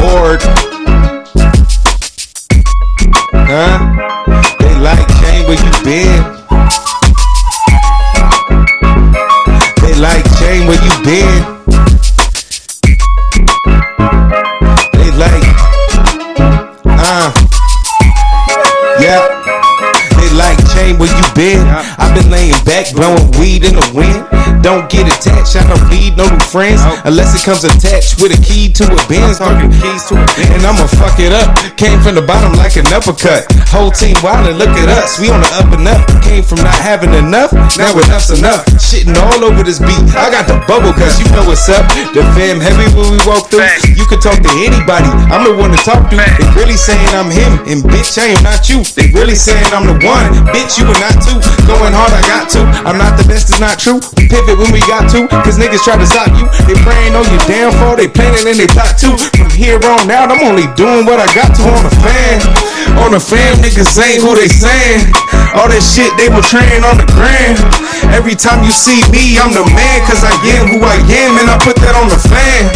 bored. Huh? They like change where you been. They like change where you been. They like, yeah. They like change where you been. I've been laying back, blowing weed in the wind. Don't get attached, I don't need no new friends unless it comes attached with a key to a Benz. And I'ma fuck it up. Came from the bottom like an uppercut. Whole team wildin', look at us, we on the up and up. Came from not having enough, now enough's enough. Shitting all over this beat. I got the bubble cause you know what's up. The fam heavy when we walk through. You can talk to anybody, I'm the one to talk to. They really saying I'm him, and bitch I am not you. They really saying I'm the one, bitch you are not two. Going hard I got to, I'm not the best, it's not true. We pivot when we got to, cause niggas try to stop you. They praying on your downfall, they planning and they plot too. From here on out, I'm only doing what I got to on the fan. On the fan, niggas ain't who they saying. All that shit they were training on the gram. Every time you see me, I'm the man, cause I am who I am, and I put that on the fan.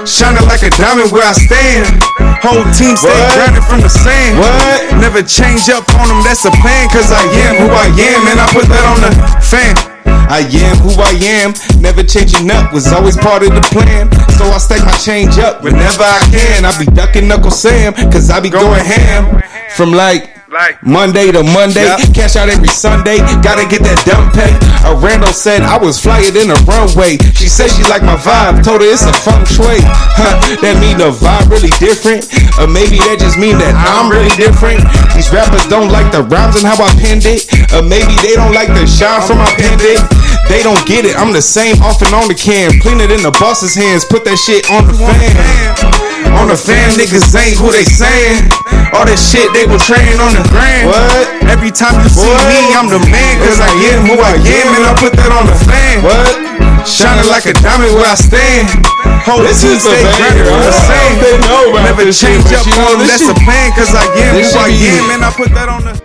Shining like a diamond where I stand. Whole team stay grinding from the sand. What? Never change up on them, that's a plan, cause I am who I am, and I put that on the fan. I am who I am, never changing up, was always part of the plan. So I stack my change up whenever I can. I be ducking Knuckle Sam, cause I be going ham. From like Monday to Monday, cash out every Sunday, gotta get that dumb pay. A rando said I was flyer than a runway. She said she like my vibe, told her it's a feng shui. That mean the vibe really different, or maybe that just mean that I'm really different. These rappers don't like the rhymes and how I penned it, or maybe they don't like the shine from my pen it. They don't get it, I'm the same off and on the cam. Clean it in the boss's hands, put that shit on the fan. On the fan, niggas ain't who they saying. All that shit they were training on the gram. What? Every time you see me, I'm the man, cause I am who I am, and I put that on the fan. What? Shining like a diamond where I stand. Whole team stay grinding on the same. Never change up on them, that's a plan, cause I am who I am, and I put that on the.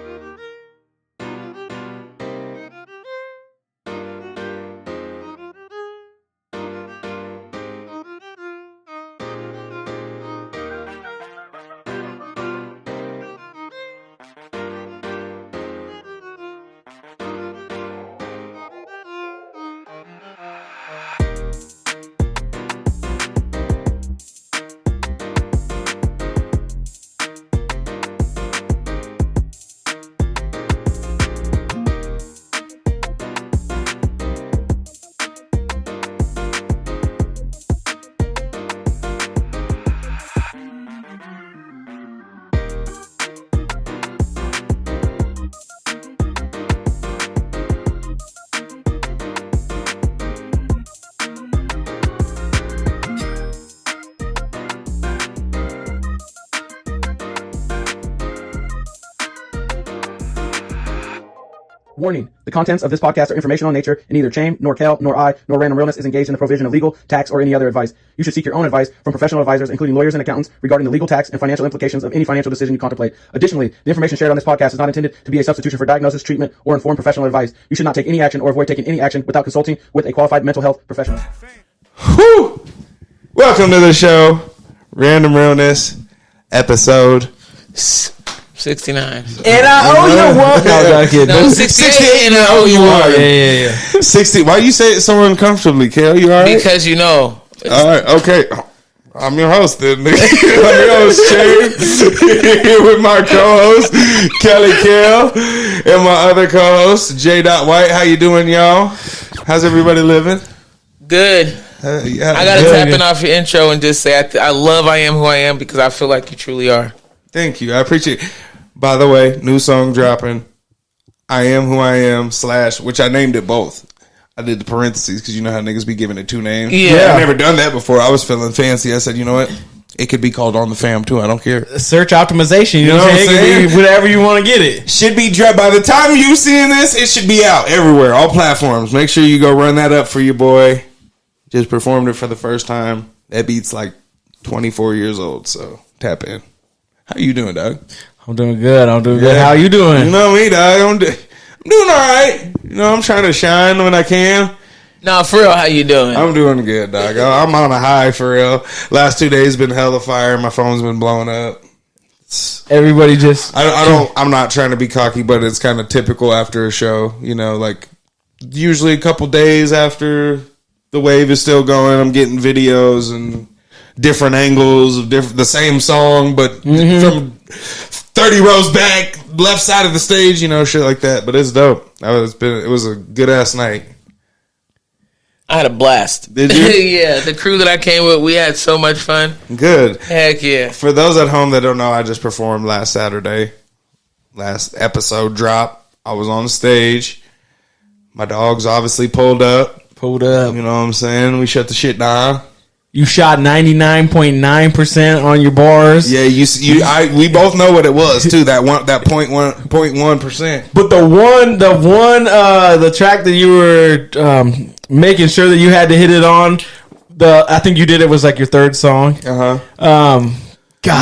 Warning, the contents of this podcast are informational in nature, and neither Chaim, nor Kel, nor I, nor Random Realness is engaged in the provision of legal, tax, or any other advice. You should seek your own advice from professional advisors, including lawyers and accountants, regarding the legal, tax, and financial implications of any financial decision you contemplate. Additionally, the information shared on this podcast is not intended to be a substitution for diagnosis, treatment, or informed professional advice. You should not take any action or avoid taking any action without consulting with a qualified mental health professional. Whew! Welcome to the show, Random Realness, episode 69. And I owe you one. No, 68 and I owe you one. Yeah. 60. Why you say it so uncomfortably, Kel? You all right? Because you know. All right, okay. I'm your host, then. I'm your host, Chaim. Here with my co-host, Kelly Kel, and my other co-host, J. White. How you doing, y'all? How's everybody living? Good. Yeah, I got to tap in off your intro and just say I love I Am Who I Am because I feel like you truly are. Thank you. I appreciate it. By the way, new song dropping. I Am Who I Am / which I named it both. I did the parentheses because you know how niggas be giving it two names. Yeah. I've never done that before. I was feeling fancy. I said, you know what? It could be called On the Fam too. I don't care. Search optimization. You know what I'm saying? It could be whatever you want to get it. Should be dropped. By the time you seeing this, it should be out everywhere. All platforms. Make sure you go run that up for your boy. Just performed it for the first time. That beat's like 24 years old. So tap in. How you doing, dog? I'm doing good. How you doing? You know me, dog. I'm doing all right. You know, I'm trying to shine when I can. Nah, for real, how you doing? I'm doing good, dog. I'm on a high for real. Last 2 days been hella fire. My phone's been blowing up. Everybody just. I'm not trying to be cocky, but it's kind of typical after a show. You know, like usually a couple days after the wave is still going, I'm getting videos and different angles of the same song, but from 30 rows back, left side of the stage, you know, shit like that. But it's dope. It was a good ass night. I had a blast. Did you? Yeah, the crew that I came with, we had so much fun. Good. Heck yeah. For those at home that don't know, I just performed last Saturday. Last episode drop. I was on stage. My dogs obviously pulled up. Pulled up. You know what I'm saying? We shut the shit down. You shot 99.9% on your bars. Yeah, we both know what it was too. That 0.1%. But the track that you were making sure that you had to hit it on. I think you did it was like your third song. God, damn.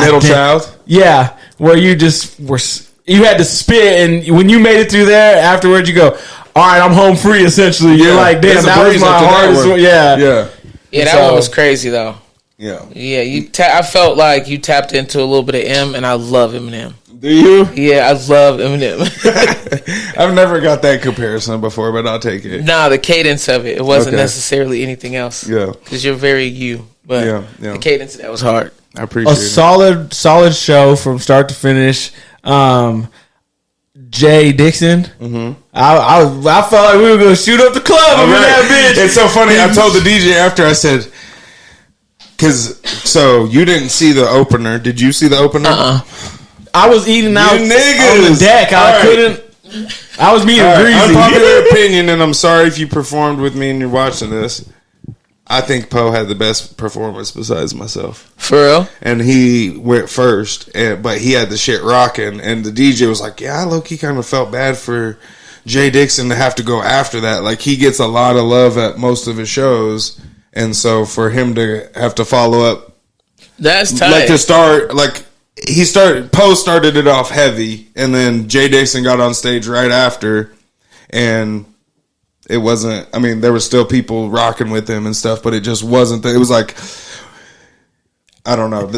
Middle Child. Yeah, where you just you had to spit, and when you made it through there, afterwards you go, all right, I'm home free. Essentially, you're like, damn, that was my hardest one. Yeah. Yeah, that one was crazy though. Yeah. Yeah, I felt like you tapped into a little bit of M, and I love Eminem. Do you? Yeah, I love Eminem. I've never got that comparison before, but I'll take it. Nah, the cadence of it. It wasn't necessarily anything else. Yeah. Because you're very you. But the cadence of that was hard. I appreciate it. Solid show from start to finish. Jay Dixon. Mm-hmm. I felt like we were going to shoot up the club over that bitch. It's so funny. I told the DJ after, I said, so you didn't see the opener. Did you see the opener? I was eating out on the deck. I was being greasy. Unpopular opinion, and I'm sorry if you performed with me and you're watching this. I think Poe had the best performance besides myself. For real? And he went first, but he had the shit rocking. And the DJ was like, yeah, I low-key kind of felt bad for Jay Dixon to have to go after that. Like, he gets a lot of love at most of his shows. And so for him to have to follow up. That's tight. Like, to start, like, Poe started it off heavy. And then Jay Dixon got on stage right after. And it wasn't, I mean, there were still people rocking with him and stuff, but it just wasn't, it was like, I don't know.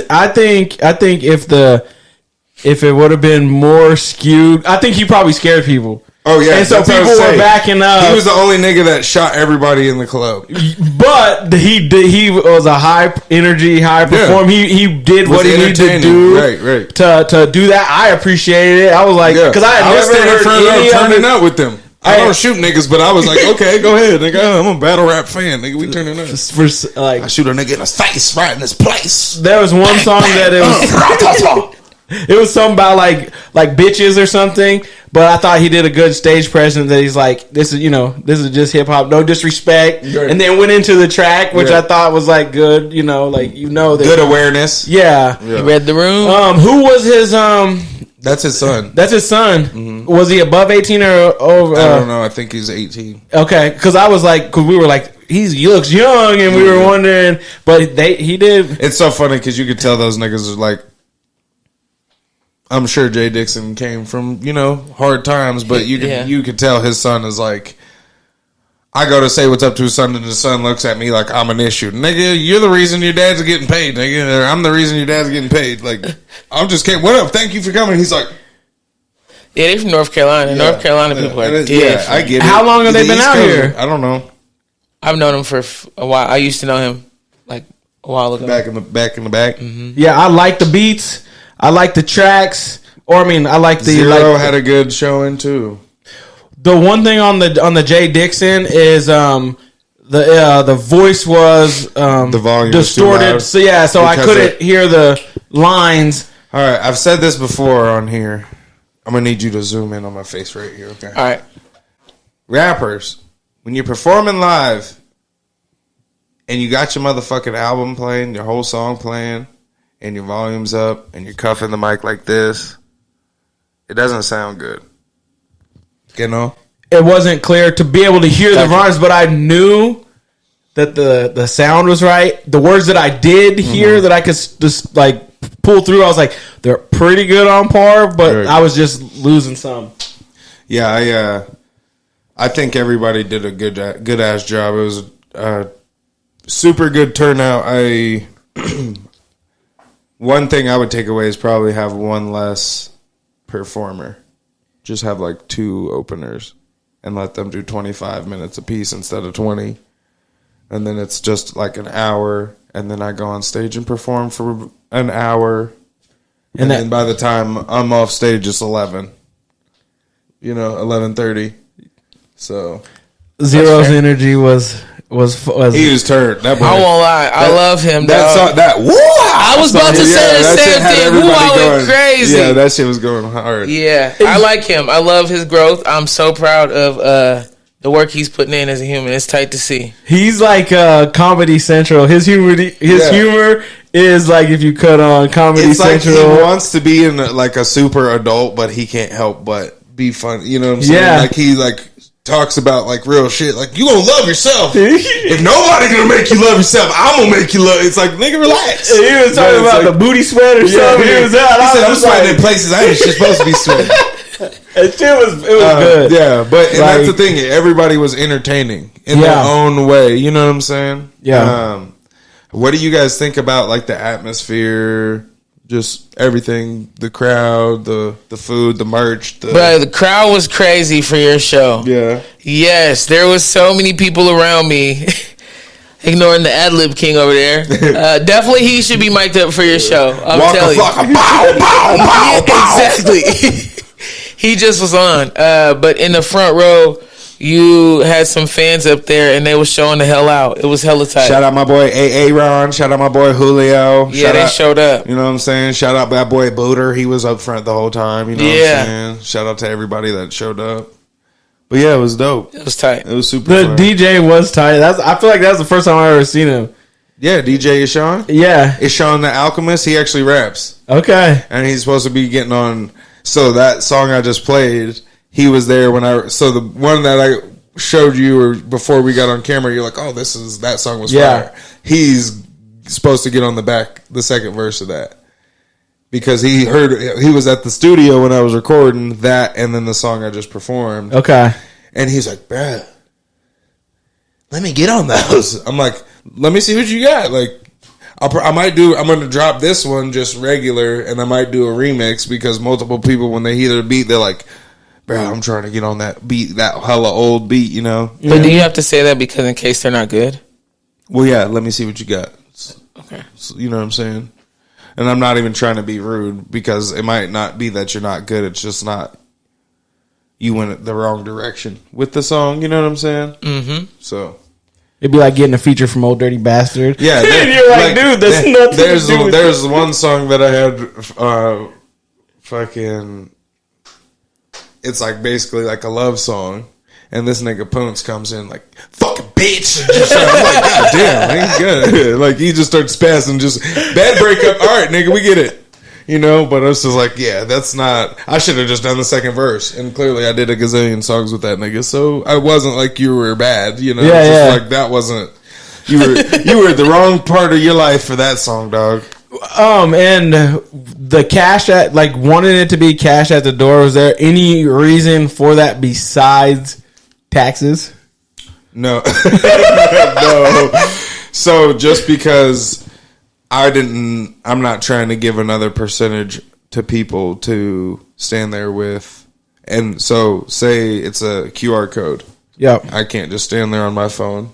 I think if it would have been more skewed, I think he probably scared people. Oh yeah. And so people were backing up. He was the only nigga that shot everybody in the club. But he was a high energy, high performer. He did what he needed to do. Right. To do that. I appreciated it. I was like, because I had never heard any of turning up with them. I don't shoot niggas, but I was like, okay, go ahead, nigga. I'm a battle rap fan, nigga. We turning up. I shoot a nigga in his face right in his place. There was one song that it was something about like bitches or something, but I thought he did a good stage presence. That he's like, this is just hip hop, no disrespect, and then went into the track, which I thought was like good, that good awareness. Yeah. He read the room. Who was his That's his son. Mm-hmm. Was he above 18 or over? I don't know. I think he's 18. Okay, because we were like, he looks young, and we were wondering, but he did. It's so funny because you could tell those niggas are like, I'm sure Jay Dixon came from hard times, but you could tell his son is like, I go to say what's up to his son, and his son looks at me like I'm an issue. Nigga, you're the reason your dad's getting paid, nigga. Or I'm the reason your dad's getting paid. Like, I'm just kidding. What up? Thank you for coming. He's like, yeah, they're from North Carolina. Yeah, North Carolina people are different. Yeah, I get it. How long have they been out here? I don't know. I've known him for a while. I used to know him like a while ago. Back in the back. Mm-hmm. Yeah, I like the beats. I like the tracks. I like the Zero had a good showing too. The one thing on the Jay Dixon is the voice was the volume distorted. So I couldn't hear the lines. All right, I've said this before on here. I'm gonna need you to zoom in on my face right here. Okay. All right. Rappers, when you're performing live and you got your motherfucking album playing, your whole song playing, and your volume's up, and you're cuffing the mic like this, it doesn't sound good. It wasn't clear to be able to hear the rhymes, but I knew that the sound was right. The words that I did hear that I could just like pull through, I was like, they're pretty good on par, but I was just losing some. Yeah, I think everybody did a good ass job. It was a super good turnout. One thing I would take away is probably have one less performer. Just have like 2 openers and let them do 25 minutes apiece instead of 20. And then it's just like an hour, and then I go on stage and perform for an hour. And then by the time I'm off stage, it's 11. 11:30. So Zero's energy was he was turned. That boy, I won't lie. I love him. That woo! I was about to say the same thing. Woo! I went crazy. Yeah, that shit was going hard. Yeah, I like him. I love his growth. I'm so proud of the work he's putting in as a human. It's tight to see. He's like Comedy Central. His humor is like if you cut on Comedy Central. Like he wants to be in like a super adult, but he can't help but be funny. You know what I'm saying? Yeah. Like he talks about like real shit. Like you gonna love yourself. If nobody gonna make you love yourself, I'm gonna make you love. It's like nigga, relax. He was talking about the booty sweat or something. He was out. He said I'm sweating in places I ain't supposed to be sweating. It was good. Yeah, but and that's the thing. Everybody was entertaining in their own way. You know what I'm saying? Yeah. What do you guys think about like the atmosphere? Just everything, the crowd, the food, the merch. Bro, the crowd was crazy for your show. Yeah. Yes, there was so many people around me. Ignoring the ad-lib king over there. Definitely he should be mic'd up for your show. I'm telling you. Exactly. He just was on. But in the front row, you had some fans up there, and they was showing the hell out. It was hella tight. Shout out my boy Aaron. Shout out my boy Julio. Yeah, they showed up. You know what I'm saying? Shout out that boy Booter. He was up front the whole time. You know what I'm saying? Shout out to everybody that showed up. But yeah, it was dope. It was tight. It was super The fun. DJ was tight. I feel like that was the first time I ever seen him. Yeah, DJ Ishan. Yeah. Ishan the Alchemist. He actually raps. Okay. And he's supposed to be getting on. So that song I just played, he was there when so the one that I showed you or before we got on camera, you're like, oh, that song was fire. He's supposed to get on the second verse of that. Because he was at the studio when I was recording that and then the song I just performed. Okay. And he's like, bruh, let me get on those. I'm like, let me see what you got. Like, I'm going to drop this one just regular and I might do a remix because multiple people, when they hear the beat, they're like, bro, I'm trying to get on that beat, that hella old beat, you know? But do you have to say that because in case they're not good? Well, yeah, let me see what you got. Okay. So, you know what I'm saying? And I'm not even trying to be rude because it might not be that you're not good. It's just not, you went the wrong direction with the song. You know what I'm saying? Mm-hmm. So. It'd be like getting a feature from Old Dirty Bastard. Yeah. And you're like, dude, that's nothing to do with There's one song that I had, it's like basically like a love song. And this nigga Poons comes in like, fucking bitch. I'm like, God damn, ain't good. Like, he just starts spazzing, just bad breakup. All right, nigga, we get it. You know, but I was just like, yeah, that's not, I should have just done the second verse. And clearly I did a gazillion songs with that nigga. So I wasn't like you were bad, you know? Like that wasn't, you were the wrong part of your life for that song, dog. And the cash at, like, wanting it to be cash at the door, was there any reason for that besides taxes? No. No. So just because I'm not trying to give another percentage to people to stand there with. And so say it's a QR code. Yep. I can't just stand there on my phone.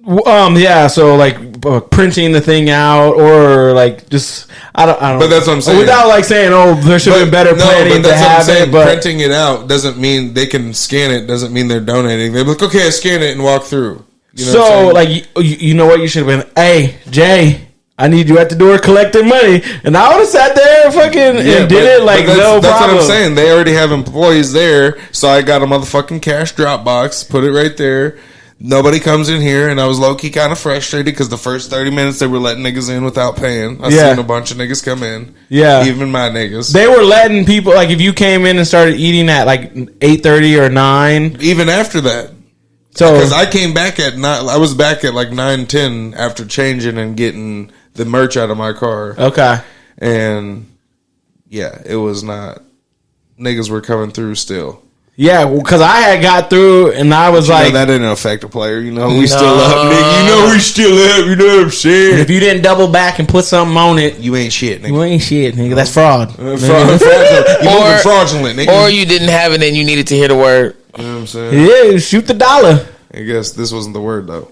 Yeah, so like printing the thing out or like just I don't But that's what I'm saying. Without like saying, oh, there should have been better planning to have it. But printing it out doesn't mean they can scan it. Doesn't mean they're donating. They're like, okay, I scan it and walk through. You know so like you know what you should have been. Hey, Jay, I need you at the door collecting money, and I would have sat there and did it like no problem. That's what I'm saying. They already have employees there, so I got a motherfucking cash drop box, put it right there. Nobody comes in here, and I was low-key kind of frustrated because the first 30 minutes they were letting niggas in without paying. I seen a bunch of niggas come in. Yeah. Even my niggas. They were letting people, like, if you came in and started eating at, like, 8:30 or 9. Even after that. So because I came back at 9, I was back at, like, 9:10 after changing and getting the merch out of my car. Okay. And, yeah, it was not, niggas were coming through still. Yeah, because I had got through and I was like, that didn't affect a player. You know, we still up, nigga. You know, we still up. You know what I'm saying? if you didn't double back and put something on it, You ain't shit, nigga. you ain't shit, nigga. That's fraud. Fraudulent. You moving fraudulent, nigga. Or you didn't have it and you needed to hear the word. You know what I'm saying? Yeah, shoot the dollar. I guess this wasn't the word though.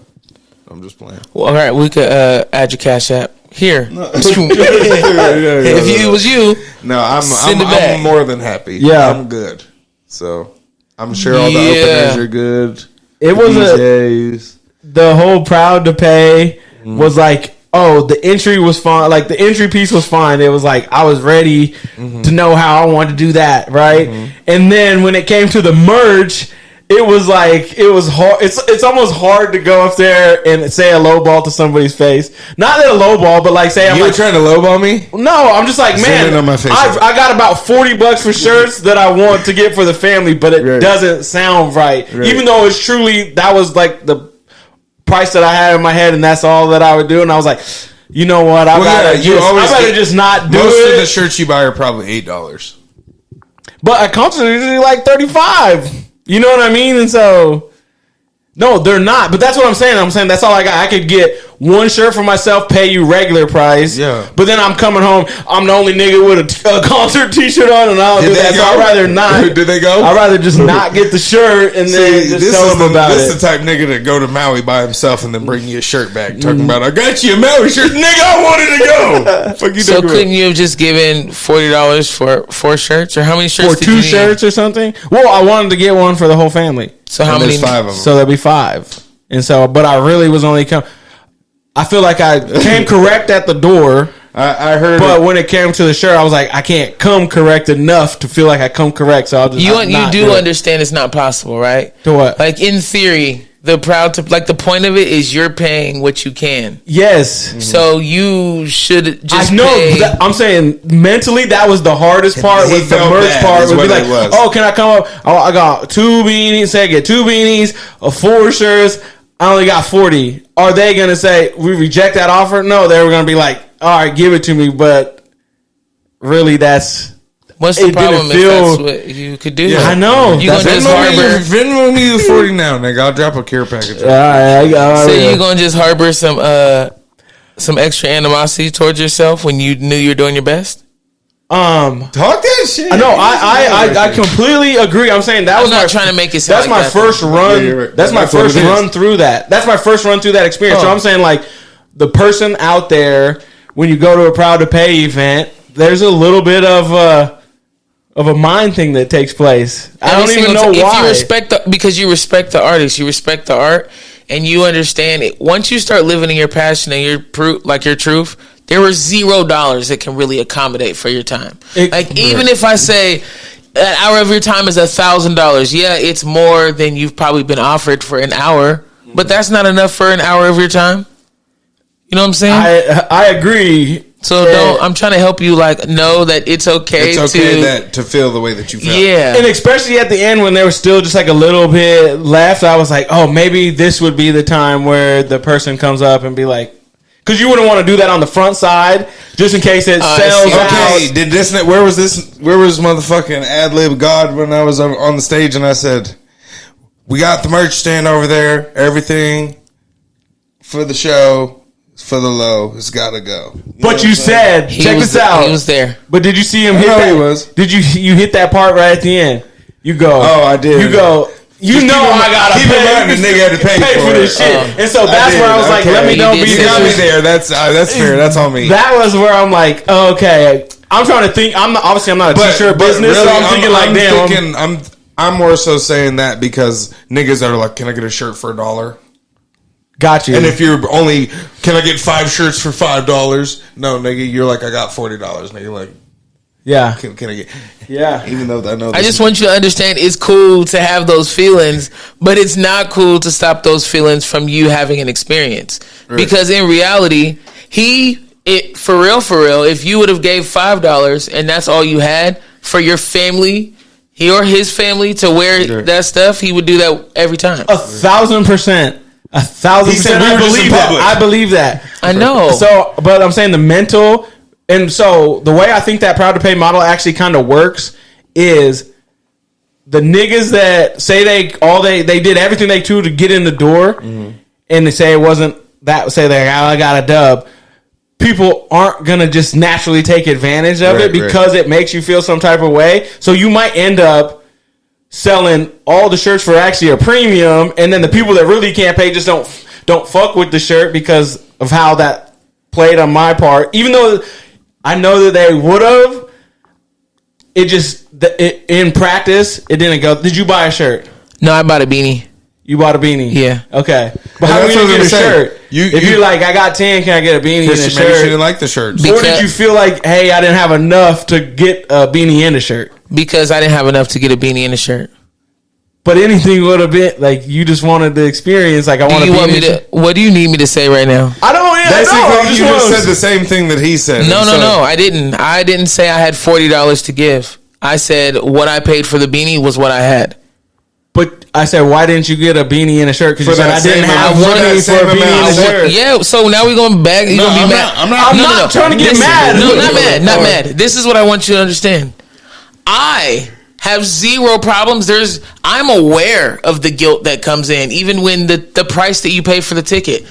I'm just playing. Well, all right, we could add your Cash App here. If it was you, No, Send it back. I'm more than happy. Yeah. I'm good. So I'm sure all the openers are good. It was DJs. the whole proud to pay was like, oh, the entry was fine. Like the entry piece was fine. It was like I was ready to know how I wanted to do that, right? And then when it came to the merch, it was like it was hard. It's almost hard to go up there and say a low ball to somebody's face. Not that a low ball, but like say I'm You were like, trying to lowball me? no, I'm just like, Zoom man, in on my face. I got about $40 for shirts that I want to get for the family, but it Right. doesn't sound right. Right. Even though it's truly, that was like the price that I had in my head, and that's all that I would do. And I was like, you know what? I better just not do Most it. of the shirts you buy are probably $8. But a concert is usually like $35. You know what I mean? And so, no, they're not. But that's what I'm saying. I'm saying that's all I got. I could get one shirt for myself, pay you regular price. Yeah. But then I'm coming home. I'm the only nigga with a concert T-shirt on, and I don't do that. So I'd rather not. Did they go? I'd rather just not get the shirt and then just tell them about this it. is the type nigga to go to Maui by himself and then bring you a shirt back, talking about I got you a Maui shirt, nigga. I wanted to go. Fuck you. so couldn't you have just given $40 for 4 shirts, or how many shirts? For did 2 you need? shirts or something? Well, I wanted to get one for the whole family. So how And many? there's 5 of them. So there'll be 5. And so, but I really was only I feel like I came correct at the door. I heard. But when it came to the shirt, I was like, I can't come correct enough to feel like I come correct. So I'll just You do understand it's not possible, right? To what? Like in theory, the point of it is you're paying what you can. Yes. So you should just. I know. pay. I'm saying mentally that was the hardest part. He With the felt merch bad, part is would be what like, it was. oh, can I come up? Oh, I got 2 beanies. Say I get 2 beanies, 4 shirts. I only got 40. Are they going to say we reject that offer? No, they were going to be like, all right, give it to me. But really, that's What's the it problem didn't if feel- that's what you could do? Yeah. I know. You gonna That's- just harbor? Venmo me the 40 now, nigga. I'll drop a care package. All right, So you gonna just harbor some extra animosity towards yourself when you knew you were doing your best? Talk that shit. No, I completely agree. I'm saying that I'm was not my trying to make it sound That's like my that, first run. Yeah, you're right. That's my That's what first it is. run through that. That's my first run through that experience. So Oh. I'm saying, like, the person out there, when you go to a Proud to Pay event, there's a little bit of a mind thing that takes place. I don't even know why. If you respect because you respect the artist, you respect the art, and you understand it. Once you start living in your passion and your truth, there were $0 that can really accommodate for your time. Even if I say an hour of your time is $1,000, yeah, it's more than you've probably been offered for an hour, but that's not enough for an hour of your time. You know what I'm saying? I agree. So I'm trying to help you know that it's okay. It's okay to feel the way that you feel. Yeah. And especially at the end when there was still just like a little bit left, I was like, oh, maybe this would be the time where the person comes up and be like, because you wouldn't want to do that on the front side, just in case it sells out. Okay, where was motherfucking ad-lib God when I was on the stage and I said, we got the merch stand over there, everything for the show, for the low, it's gotta go. But you said, check this out. He was there. But did you see him hit know that? he was. Did you hit that part right at the end? You go. Oh, I did. You go. You know I gotta keep in pay. mind the nigga had to pay for for this it. shit. And so that's where I was like, Okay. let me don't You be did You got me Scissors. there. That's fair. That's on me. That was where I'm like, okay. I'm trying to think. I'm not a t-shirt business, so I'm thinking like, damn. I'm more so saying that because niggas are like, can I get a shirt for $1? Got you. And if you're only, can I get 5 shirts for $5? No, nigga, you're like, I got $40, nigga. Like, yeah, can I get? yeah. Even though I know, I just want you to understand it's cool to have those feelings, but it's not cool to stop those feelings from you having an experience. Right. Because in reality, for real, if you would have gave $5 and that's all you had for your family, he or his family to wear that stuff, he would do that every time. 1,000%. 1,000%. I believe that. I know. So, but I'm saying the mental, and so the way I think that Proud to Pay model actually kind of works is the niggas that say they did everything they could to get in the door, and they say it wasn't that. Say I got a dub. People aren't gonna just naturally take advantage of it because it makes you feel some type of way. So you might end up selling all the shirts for actually a premium, and then the people that really can't pay just don't fuck with the shirt because of how that played on my part. Even though I know that they would have, in practice it didn't go. Did you buy a shirt? No, I bought a beanie. You bought a beanie? Yeah. Okay. But how are you going to get a shirt? If you're like, I got 10, can I get a beanie and a shirt? Maybe she didn't like the shirt. Or did you feel like, hey, I didn't have enough to get a beanie and a shirt? Because I didn't have enough to get a beanie and a shirt. But anything would have been, like, you just wanted the experience. Like, I want to be. What do you need me to say right now? I don't know. Basically, you just said the same thing that he said. No, I didn't. I didn't say I had $40 to give. I said what I paid for the beanie was what I had. But I said, why didn't you get a beanie and a shirt? Because you said I didn't have money for a beanie and a shirt. Yeah, so now we're going back. You're going to be mad. I'm not trying to get mad. No, not mad. This is what I want you to understand. I have zero problems. I'm aware of the guilt that comes in, even when the price that you pay for the ticket.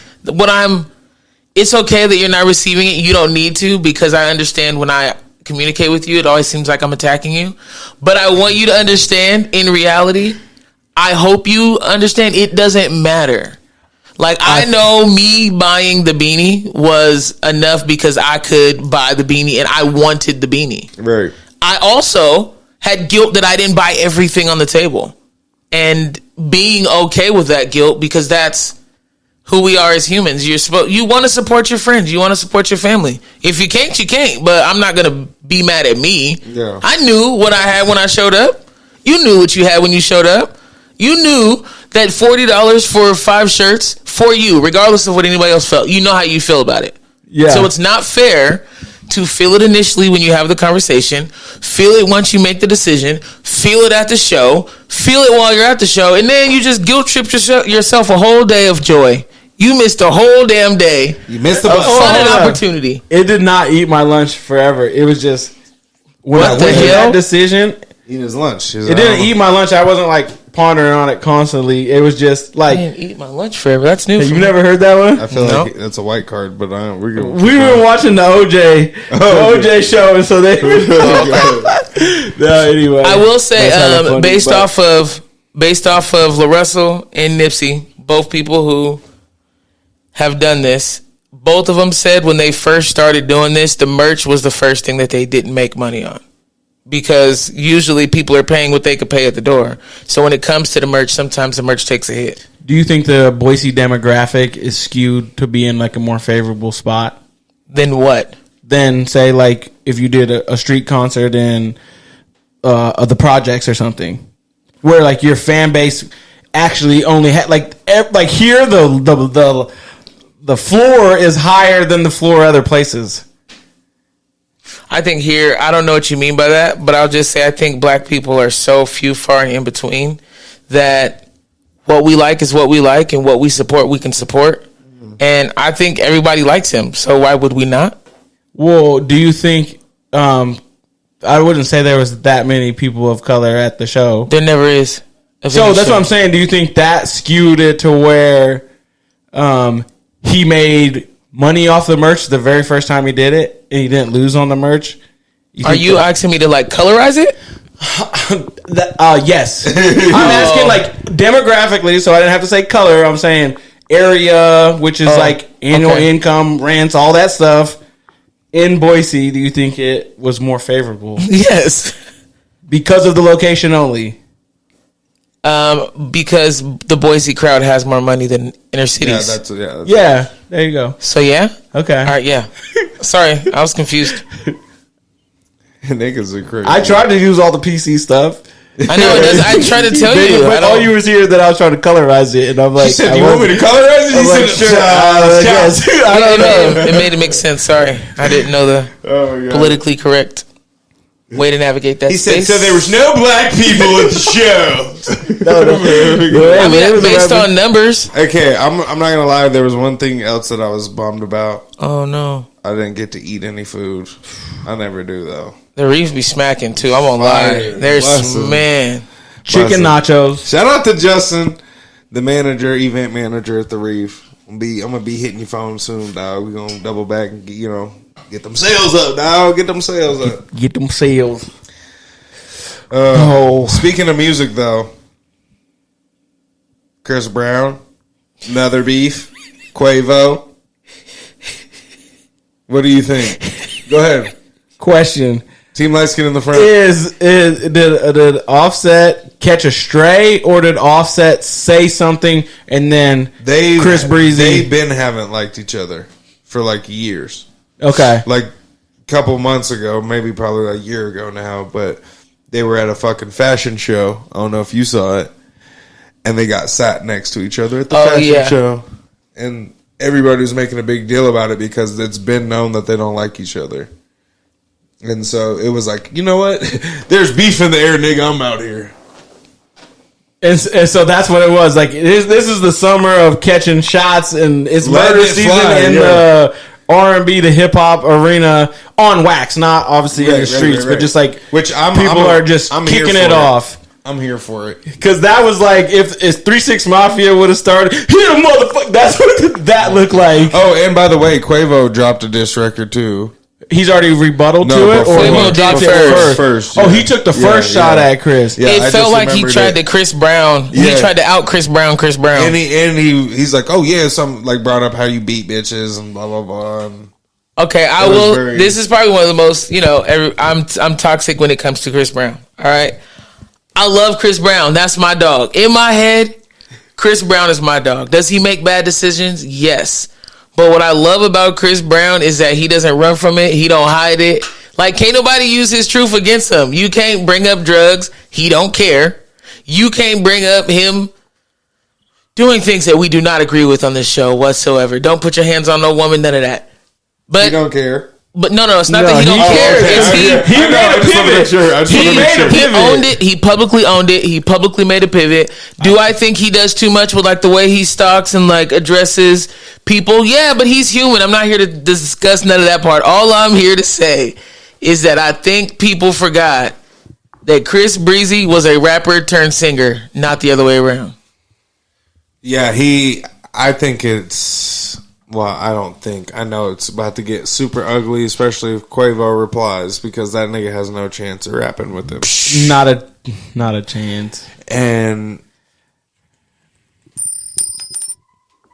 It's okay that you're not receiving it. You don't need to, because I understand when I communicate with you, it always seems like I'm attacking you. But I want you to understand, in reality, I hope you understand it doesn't matter. Like, I know me buying the beanie was enough because I could buy the beanie and I wanted the beanie. Right. I also had guilt that I didn't buy everything on the table. And being okay with that guilt, because that's who we are as humans. You want to support your friends. You want to support your family. If you can't, you can't. But I'm not going to be mad at me. Yeah. I knew what I had when I showed up. You knew what you had when you showed up. You knew that $40 for 5 shirts for you, regardless of what anybody else felt. You know how you feel about it. Yeah. So it's not fair to feel it initially when you have the conversation, feel it once you make the decision, feel it at the show, feel it while you're at the show, and then you just guilt trip yourself a whole day of joy. You missed a whole damn day. You missed the fun and opportunity. It did not eat my lunch forever. It was just when I went to that decision. Eating his lunch. It didn't eat my lunch. I wasn't like pondering on it constantly. It was just like, I didn't eat my lunch forever. That's new. You've never heard that one? I feel like that's a white card, but we were watching the OJ show, and so they. No, anyway, I will say, based off of La Russell and Nipsey, both people who have done this, both of them said when they first started doing this, the merch was the first thing that they didn't make money on. Because usually people are paying what they could pay at the door. So when it comes to the merch, sometimes the merch takes a hit. Do you think the Boise demographic is skewed to be in like a more favorable spot? Then what? Than say like if you did a street concert in the projects or something, where like your fan base actually only had like here the floor is higher than the floor other places. I think here, I don't know what you mean by that, but I'll just say I think black people are so few, far, and in between that what we like is what we like, and what we support, we can support. And I think everybody likes him, so why would we not? Well, do you think, I wouldn't say there was that many people of color at the show. There never is. So that's what I'm saying. Do you think that skewed it to where he made money off the merch the very first time he did it, and he didn't lose on the merch? Are you asking me to like colorize it? Yes. I'm asking like demographically, so I didn't have to say color. I'm saying area, which is like annual income, rents, all that stuff. In Boise, do you think it was more favorable? Yes. Because of the location only? Because the Boise crowd has more money than inner cities. Yeah, there you go. So yeah? Okay. All right, yeah. Sorry, I was confused. Niggas are crazy. I tried to use all the PC stuff. I know it does. I tried to tell you. But all you was here is that I was trying to colorize it, and I'm like, you said, you want me to colorize it? I'm like, sure. I don't know. It made it make sense. Sorry, I didn't know the politically correct way to navigate that. He space. said, so there was no black people at the show. I mean, based on numbers. Okay, I'm not gonna lie. There was one thing else that I was bummed about. Oh no, I didn't get to eat any food. I never do though. The Reeves be smacking too. I won't lie. There's man. Chicken nachos. Shout out to Justin, the event manager at the Reef. I'm gonna be hitting your phone soon, dog. We're gonna double back and get them sales up, dog. Get them sales up. Get them sales. Speaking of music, though, Chris Brown, another beef, Quavo. What do you think? Go ahead. Question. Team Light Skin in the front. Did Offset catch a stray, or did Offset say something and then Chris Breezy? They haven't liked each other for like years. Okay. Like a couple months ago, maybe probably a year ago now, but they were at a fucking fashion show. I don't know if you saw it. And they got sat next to each other at the fashion show. And everybody was making a big deal about it because it's been known that they don't like each other. And so it was like, you know what? There's beef in the air, nigga. I'm out here. And so that's what it was. Like, this is the summer of catching shots, and it's murder season in the R&B, the hip hop arena on wax, not obviously in the streets, but just like people are just kicking it off. I'm here for it. Because that was like, if 3 6 Mafia would have started, hit a motherfucker. That's what that looked like. Oh, and by the way, Quavo dropped a diss record too. He's already rebutted to it? Or Quavo dropped it first. Oh, he took the first shot at Chris. Yeah, it felt like he tried to Chris Brown. Yeah. He tried to out Chris Brown. And he's like, oh yeah, some like brought up how you beat bitches and blah blah blah. Okay, I will. This is probably one of the most, I'm toxic when it comes to Chris Brown. All right, I love Chris Brown. That's my dog. In my head, Chris Brown is my dog. Does he make bad decisions? Yes. But what I love about Chris Brown is that he doesn't run from it. He don't hide it. Like, can't nobody use his truth against him. You can't bring up drugs. He don't care. You can't bring up him doing things that we do not agree with on this show whatsoever. Don't put your hands on no woman, none of that. But he don't care. But no, it's not that he don't care. He owned it. He publicly owned it. He publicly made a pivot. Do I think he does too much with like the way he stalks and like addresses people? Yeah, but he's human. I'm not here to discuss none of that part. All I'm here to say is that I think people forgot that Chris Breezy was a rapper turned singer, not the other way around. Yeah, I think it's... Well, I don't think. I know it's about to get super ugly, especially if Quavo replies, because that nigga has no chance of rapping with him. Not a chance. And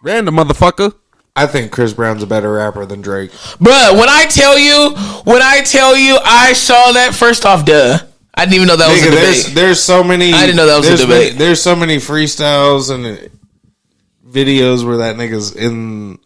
random motherfucker. I think Chris Brown's a better rapper than Drake. Bruh, when I tell you I saw that, first off, duh. I didn't even know that was a debate. There's so many... I didn't know that was a debate. There's so many freestyles and videos where that nigga's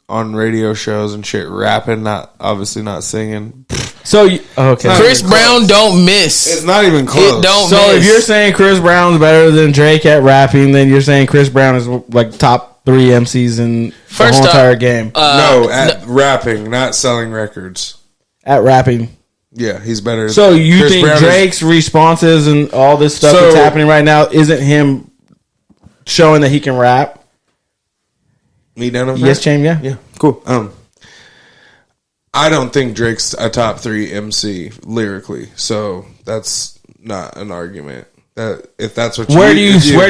on radio shows and shit rapping, obviously not singing. So okay, Chris Brown don't miss. It's not even close. If you're saying Chris Brown's better than Drake at rapping, then you're saying Chris Brown is like top 3 MCs in the whole entire game. Rapping, not selling records. At rapping. Yeah, he's better. So you Chris think Brown Drake's responses and all this stuff that's happening right now isn't him showing that he can rap? Me down on Yes, Chain, yeah. Cool. I don't think Drake's a top 3 MC lyrically, so that's not an argument. That if that's what where do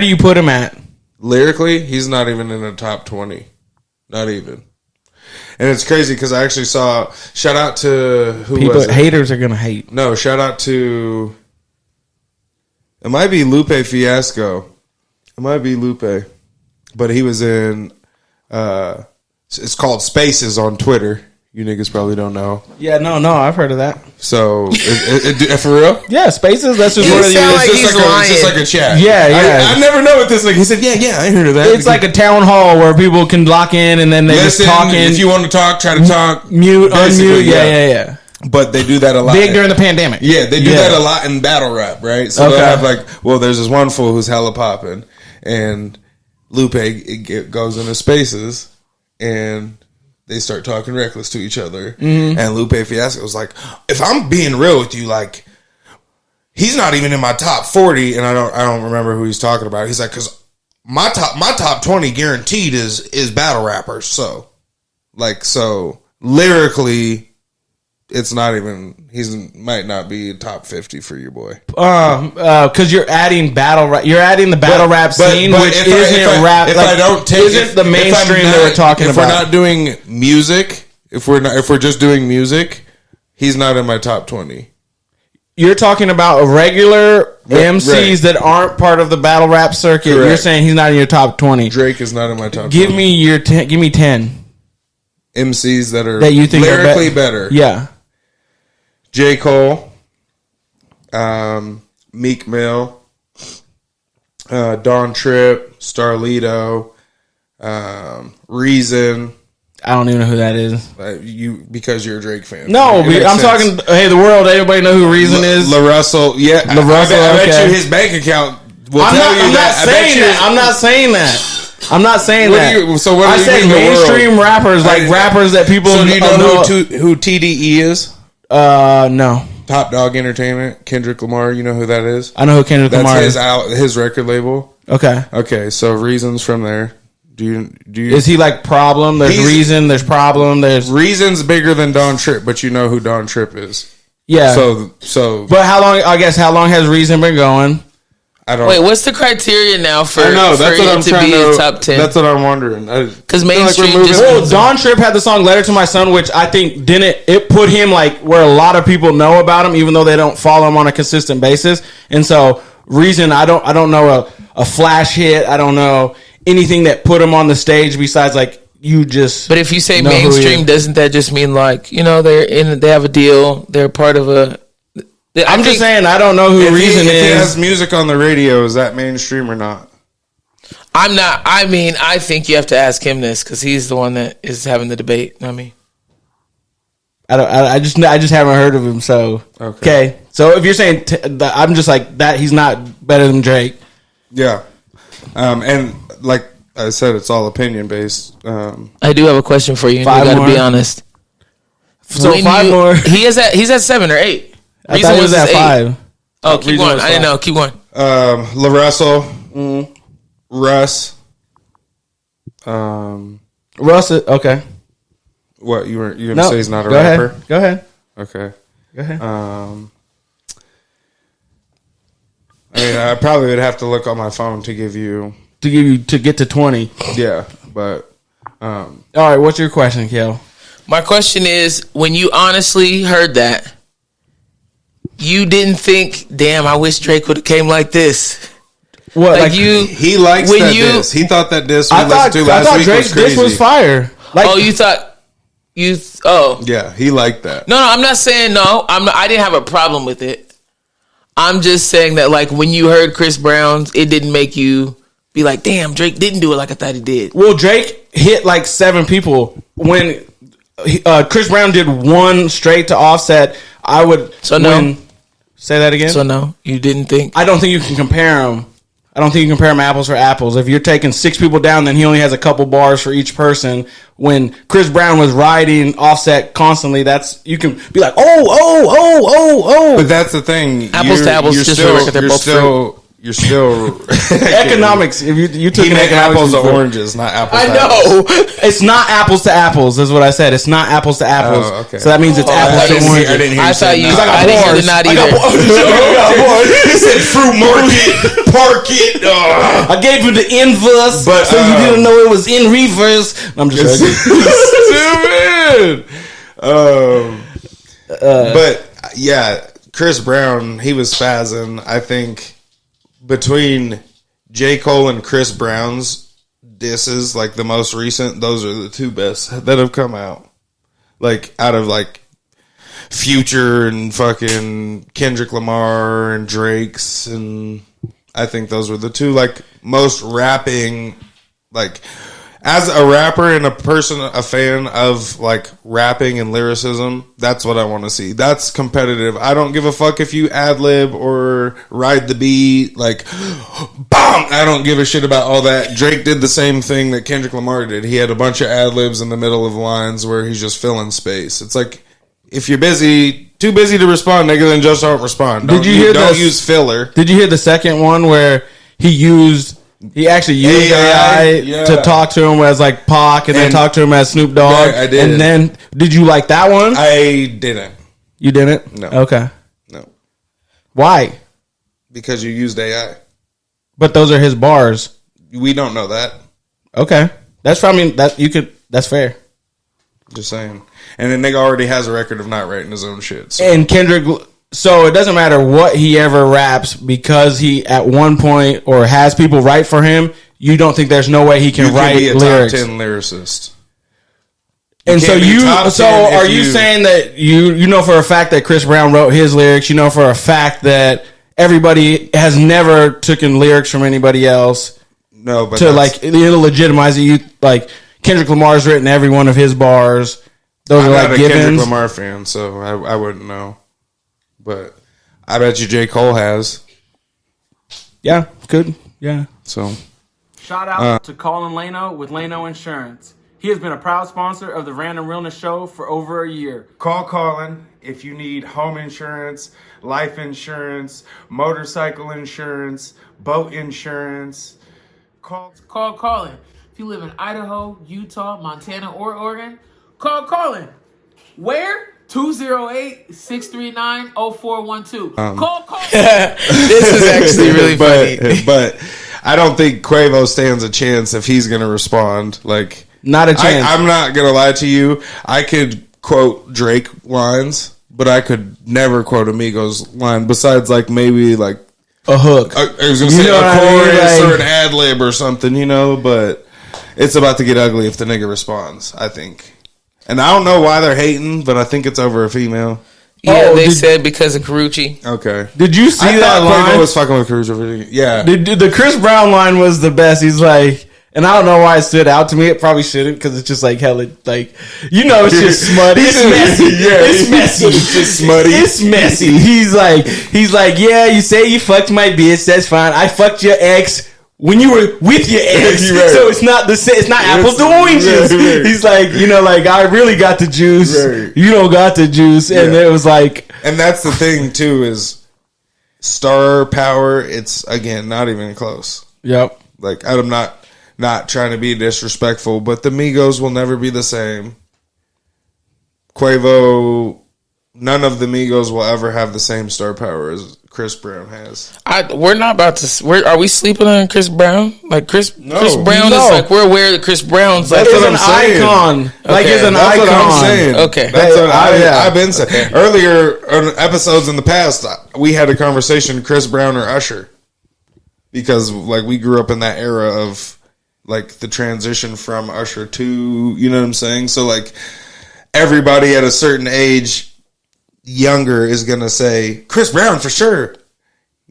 you put him at lyrically? He's not even in the top 20, not even. And it's crazy because I actually saw. Shout out to haters are gonna hate. No, shout out to. It might be Lupe Fiasco. It might be Lupe, but he was in. It's called Spaces on Twitter. You niggas probably don't know. Yeah, no, I've heard of that. So, for real? Yeah, Spaces. That's just what it is. It's just like a chat. Yeah. I never know what this nigga. He said, yeah, I heard of that. It's like a town hall where people can lock in and then they just talk in. If you want to talk, try to talk. Mute, unmute. Yeah. But they do that a lot. Big during the pandemic. Yeah, they do that a lot in battle rap, right? So they'll have there's this one fool who's hella popping, and Lupe goes into Spaces, and they start talking reckless to each other. Mm-hmm. And Lupe Fiasco was like, if I'm being real with you, like, he's not even in my top 40, and I don't remember who he's talking about. He's like, because my top 20 guaranteed is battle rappers. So lyrically, it's not even. Might not be top 50 for your boy. Because you're adding you're adding the battle rap scene, which isn't rap. If I don't take isn't the mainstream that we're talking about. If we're not doing music, if we're just doing music, he's not in my top 20. You're talking about regular MCs that aren't part of the battle rap circuit. Correct. You're saying he's not in your top 20. Drake is not in my top 20. Give me 10 MCs that you think lyrically better. Yeah. J. Cole, Meek Mill, Don Tripp, Starlito, Reason. I don't even know who that is. Because you're a Drake fan. No, I'm talking. Hey, the world. Everybody know who Reason is. La Russell. Yeah, La Russell. I bet you his bank account will tell you that. I'm not saying that. I'm not saying that. I said mainstream rappers, like rappers that people. So do you know who TDE is? No. Top Dog Entertainment, Kendrick Lamar. You know who that is? I know who Kendrick Lamar is. That's his record label. Okay. So Reason's from there. Do you? Is he like Problem? There's Reason. There's Problem. There's Reason's bigger than Don Tripp, but you know who Don Tripp is. Yeah. So. But how long? I guess how long has Reason been going? I don't. Wait, what's the criteria now for? I know that's what I'm trying to be top 10. That's what I'm wondering. Because mainstream. Don Tripp had the song "Letter to My Son," which I think it put him like where a lot of people know about him, even though they don't follow him on a consistent basis. And so, Reason, I don't know a flash hit. I don't know anything that put him on the stage besides like you just. But if you say mainstream, doesn't that just mean like they have a deal, they're part of a. I'm just saying I don't know who Reason is. If he has music on the radio, is that mainstream or not? I'm not. I mean, I think you have to ask him this because he's the one that is having the debate. Not me. I just haven't heard of him. So okay. So if you're saying I'm just like that, he's not better than Drake. Yeah. And like I said, it's all opinion based. I do have a question for you. And you got to be honest. So more. He's at 7 or 8. I thought he was at 5. Oh, keep going. I didn't know. Keep going. La Russell, Russ. Russ. Okay. What you gonna say? He's not a rapper. Go ahead. Okay. Go ahead. I mean, I probably would have to look on my phone to get to 20. Yeah, but all right. What's your question, Kel? My question is, when you honestly heard that, you didn't think, "Damn, I wish Drake would have came like this." What? Like he likes that diss. He thought that diss we listened to last week Drake's was crazy. Diss was fire. Like, you thought yeah, he liked that. No, I'm not saying no. I didn't have a problem with it. I'm just saying that like when you heard Chris Brown's, it didn't make you be like, "Damn, Drake didn't do it like I thought he did." Well, Drake hit like 7 people when Chris Brown did one straight to Offset. I would say that again. So no, you didn't think. I don't think you can compare them. I don't think you can compare them apples for apples. If you're taking 6 people down, then he only has a couple bars for each person. When Chris Brown was riding Offset constantly, you can be like, oh. But that's the thing. Apples to apples, just for the record, they're both fruit. You're still economics. If you took apples to oranges, not apples. I know it's not apples to apples. Is what I said. It's not apples to apples. Oh, okay. So that means it's apples to oranges. I didn't hear. I thought you. I didn't hear the not either. He said fruit market, park it. I gave you the inverse, but so you didn't know it was in reverse. I'm just stupid. But yeah, Chris Brown, he was spazzing. I think between J. Cole and Chris Brown's disses, like the most recent, those are the 2 best that have come out. Like out of like Future and fucking Kendrick Lamar and Drake's, and I think those were the 2 like most rapping, like as a rapper and a fan of like rapping and lyricism, that's what I want to see. That's competitive. I don't give a fuck if you ad lib or ride the beat, like bam. I don't give a shit about all that. Drake did the same thing that Kendrick Lamar did. He had a bunch of ad libs in the middle of lines where he's just filling space. It's like, if you're too busy to respond, nigga, then just don't respond. Don't use filler. Did you hear the second one where he used He actually used AI to talk to him as like Pac, and then talk to him as Snoop Dogg. Yeah, I did. And then, did you like that one? I didn't. You didn't? No. Okay. No. Why? Because you used AI. But those are his bars. We don't know that. Okay. That's that's fair. Just saying. And the nigga already has a record of not writing his own shit. So. And Kendrick, so it doesn't matter what he ever raps, because he at one point or has people write for him. You don't think there's no way he can write be a lyrics? top 10 lyricist. And so are you saying that you know for a fact that Chris Brown wrote his lyrics? You know for a fact that everybody has never taken lyrics from anybody else? No, but to like legitimize it. You like Kendrick Lamar's written every one of his bars. Those I'm are not like a givens. Kendrick Lamar fan, so I wouldn't know. But I bet you J. Cole has. Yeah, good. Yeah. So Shout out to Colin Lano with Lano Insurance. He has been a proud sponsor of the Random Realness Show for over a year. Call Colin if you need home insurance, life insurance, motorcycle insurance, boat insurance. Call Colin. If you live in Idaho, Utah, Montana, or Oregon, call Colin. Where? 208-639-0412. Call Colin. This is actually really funny. But I don't think Quavo stands a chance if he's going to respond. Like, not a chance. I'm not going to lie to you. I could quote Drake lines, but I could never quote Amigos line besides like maybe like a hook. I was going to say a chorus or an ad lib or something, you know, but it's about to get ugly if the nigga responds, I think. And I don't know why they're hating, but I think it's over a female. Yeah, they said because of Karuchi. Okay. Did you see that line? Quavo was fucking with Karuchi. Yeah. The Chris Brown line was the best. He's like, and I don't know why it stood out to me. It probably shouldn't, because it's just like hella, like, you know, it's just smutty. It's messy. Yeah, it's messy. It's just smutty. It's messy. He's like, yeah, you say you fucked my bitch. That's fine. I fucked your ex when you were with your ex, right. So it's not it's not apples to oranges. Right. He's like, you know, like, I really got the juice. Right. You don't got the juice, and it was like, and that's the thing too, is star power. It's again not even close. Yep. Like, I'm not trying to be disrespectful, but the Migos will never be the same. Quavo, none of the Migos will ever have the same star power as Chris Brown has. We're not about to. Are we sleeping on Chris Brown? Like Chris Brown is like, we're aware that Chris Brown's like an icon. Okay. Like, is an That's icon. What I'm saying. Okay, that's what I've been saying. Okay. Earlier on episodes in the past, we had a conversation: Chris Brown or Usher, because like we grew up in that era of like the transition from Usher to, you know what I'm saying. So like everybody at a certain age, younger, is gonna say Chris Brown for sure,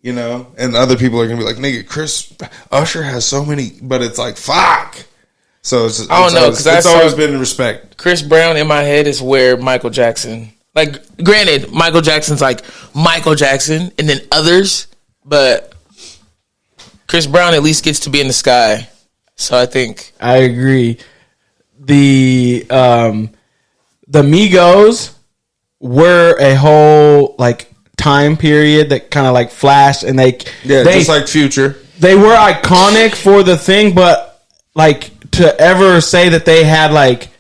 you know, and other people are gonna be like, nigga, Usher has so many, but it's like, fuck. So it's always been respect. Chris Brown in my head is where Michael Jackson, like, granted, Michael Jackson's like Michael Jackson and then others, but Chris Brown at least gets to be in the sky. So I think I agree. The Migos were a whole like time period that kind of like flashed, and they just like Future. They were iconic for the thing, but like to ever say that they had like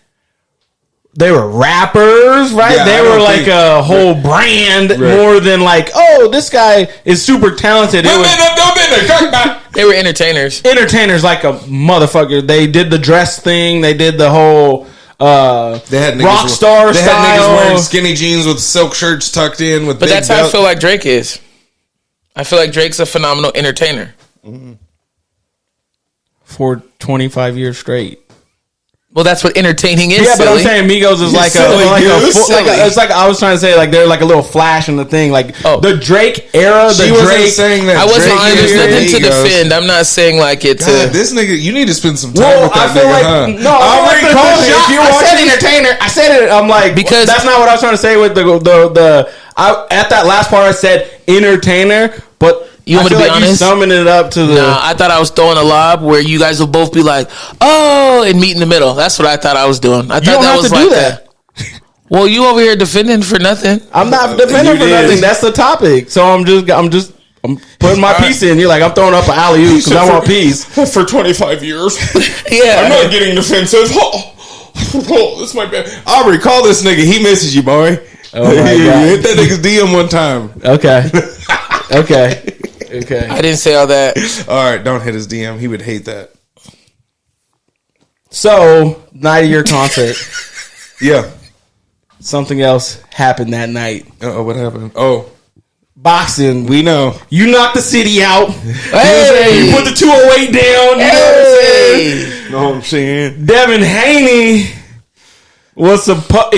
they were rappers, right? Yeah, they were like a whole brand more than like, oh, this guy is super talented. They were entertainers. Entertainers like a motherfucker. They did the dress thing. They did the whole they had rock star they style. Had niggas wearing skinny jeans with silk shirts tucked in with. But that's how I feel like Drake is. I feel like Drake's a phenomenal entertainer. For 25 years straight. Well, that's what entertaining is. Yeah, but silly. I'm saying Migos is like it's like I was trying to say, like they're like a little flash in the thing, like the Drake era. Saying that I wasn't. There's nothing to Migos. defend. I'm not saying like it's. This nigga, you need to spend some time with that I feel nigga. like no. I said entertainer. I said it. I'm like, because that's not what I was trying to say with the. At that last part, I said entertainer, but. You want me to be honest? You summing it up to the. Nah, I thought I was throwing a lob where you guys will both be like, "Oh," and meet in the middle. That's what I thought I was doing. I thought that was like that. Well, you over here defending for nothing. I'm not defending for nothing. That's the topic. So I'm just I'm putting my piece in. You're like, I'm throwing up an alley-oop because I want peace. For 25 years. Yeah. I'm not getting defensive. This might be. Aubrey, call this nigga. He misses you, boy. Oh, my God. Hit that nigga's DM one time. Okay. I didn't say all that. All right, don't hit his DM. He would hate that. So, night of your concert. Yeah. Something else happened that night. What happened? Oh. Boxing. We know. You knocked the city out. Hey. You put the 208 down. You know what I'm saying? Know what I'm saying? Devin Haney was I think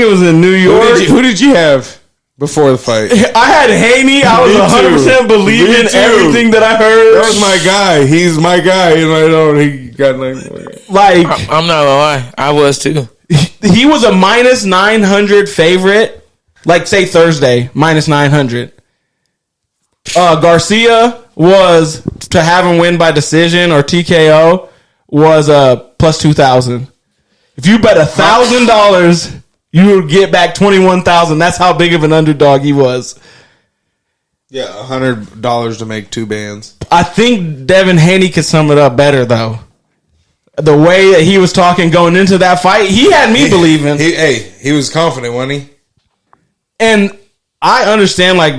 it was in New York. Who did you have before the fight? I had Haney. I was 100% believing everything that I heard. That was my guy. He's my guy. And I know he got like I'm not gonna lie. I was too. he was a minus 900 favorite. Like say Thursday, minus 900. Garcia was to have him win by decision or TKO was plus 2,000. If you bet $1,000, you would get back 21,000. That's how big of an underdog he was. Yeah, $100 to make 2 bands. I think Devin Haney could sum it up better though. The way that he was talking going into that fight, he had me believing. He was confident, wasn't he? And I understand like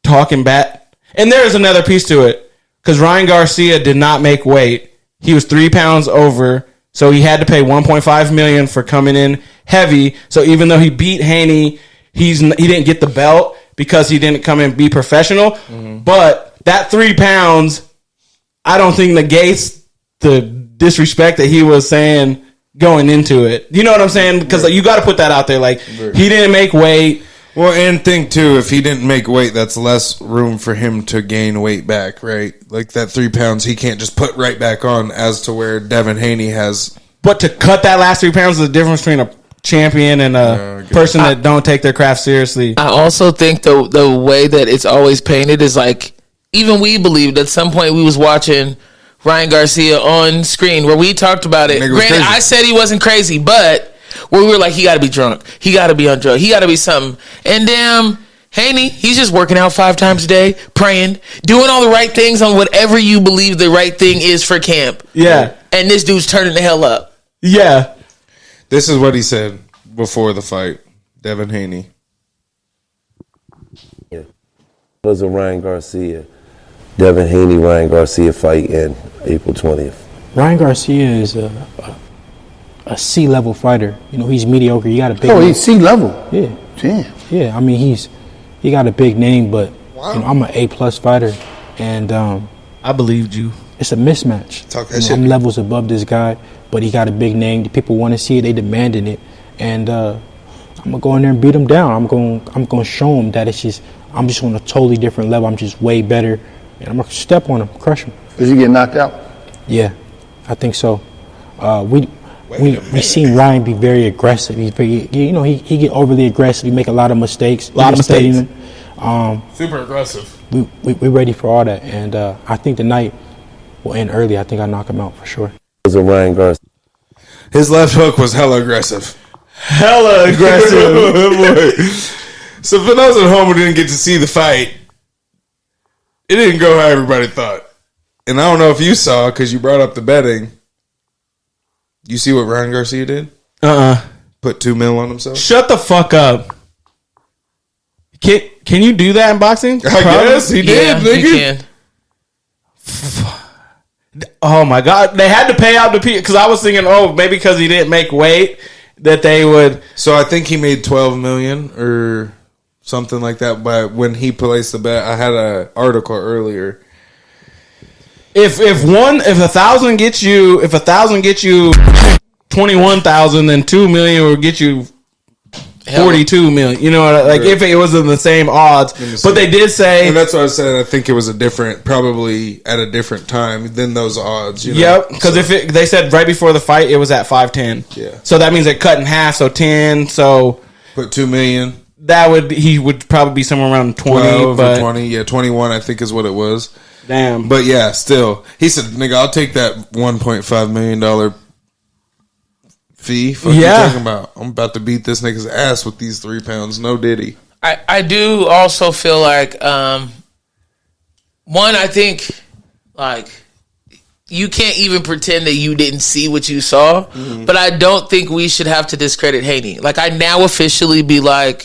talking back. And there is another piece to it. Because Ryan Garcia did not make weight. He was 3 pounds over. So he had to pay $1.5 million for coming in heavy. So even though he beat Haney, he didn't get the belt because he didn't come and be professional. Mm-hmm. But that 3 pounds, I don't think negates the disrespect that he was saying going into it. You know what I'm saying? Because you got to put that out there. Like he didn't make weight. Well, and think too, if he didn't make weight, that's less room for him to gain weight back, right? Like that 3 pounds, he can't just put right back on as to where Devin Haney has. But to cut that last 3 pounds is the difference between a champion and a person that don't take their craft seriously. I also think the way that it's always painted is like, even we believed at some point we was watching Ryan Garcia on screen where we talked about it. Granted, I said he wasn't crazy, but where we were like, he got to be drunk. He got to be on drugs. He got to be something. And damn, Haney, he's just working out 5 times a day, praying, doing all the right things on whatever you believe the right thing is for camp. Yeah. And this dude's turning the hell up. Yeah. This is what he said before the fight, Devin Haney. Yeah. It was a Ryan Garcia, Devin Haney, Ryan Garcia fight in April 20th. Ryan Garcia is a C-level fighter. You know, he's mediocre. You got a big name. He's C-level? Yeah. Damn. Yeah, I mean, he got a big name, but you know, I'm an A-plus fighter, and I believed you. It's a mismatch. Talk that shit. I'm levels above this guy, but he got a big name. The people want to see it. They demanding it, and I'm gonna go in there and beat him down. I'm gonna show him that I'm just on a totally different level. I'm just way better, and I'm gonna step on him, crush him. Did you get knocked out? Yeah, I think so. We seen Ryan be very aggressive. He's very, he get overly aggressive. He make a lot of mistakes. Super aggressive. We ready for all that, and I think the night will end early. I think I knock him out for sure. It was a Ryan Garcia. His left hook was hella aggressive. Hella aggressive. So for those at home who didn't get to see the fight, it didn't go how everybody thought. And I don't know if you saw, because you brought up the betting. You see what Ryan Garcia did? Put $2 million on himself? Shut the fuck up. Can you do that in boxing? I guess he did. Yeah, nigga. you can. Oh my God. They had to pay out the people because I was thinking, maybe because he didn't make weight that they would. So I think he made $12 million or something like that. But when he placed the bet, I had an article earlier. If 1,000 gets you 21,000, then 2 million will get you 42 million. You know, like if it was in the same odds. But they did say, and that's what I said. I think it was probably at a different time than those odds. You know? Yep, because they said right before the fight it was at 510. Yeah. So that means it cut in half. So 10. So put $2 million. He would probably be somewhere around 20. 12 or 20. Yeah, 21 I think is what it was. Damn. But yeah, still. He said, nigga, I'll take that $1.5 million fee. What you talking about? I'm about to beat this nigga's ass with these 3 pounds. No diddy. I do also feel like one, I think like you can't even pretend that you didn't see what you saw, but I don't think we should have to discredit Haney. Like I'm now officially believing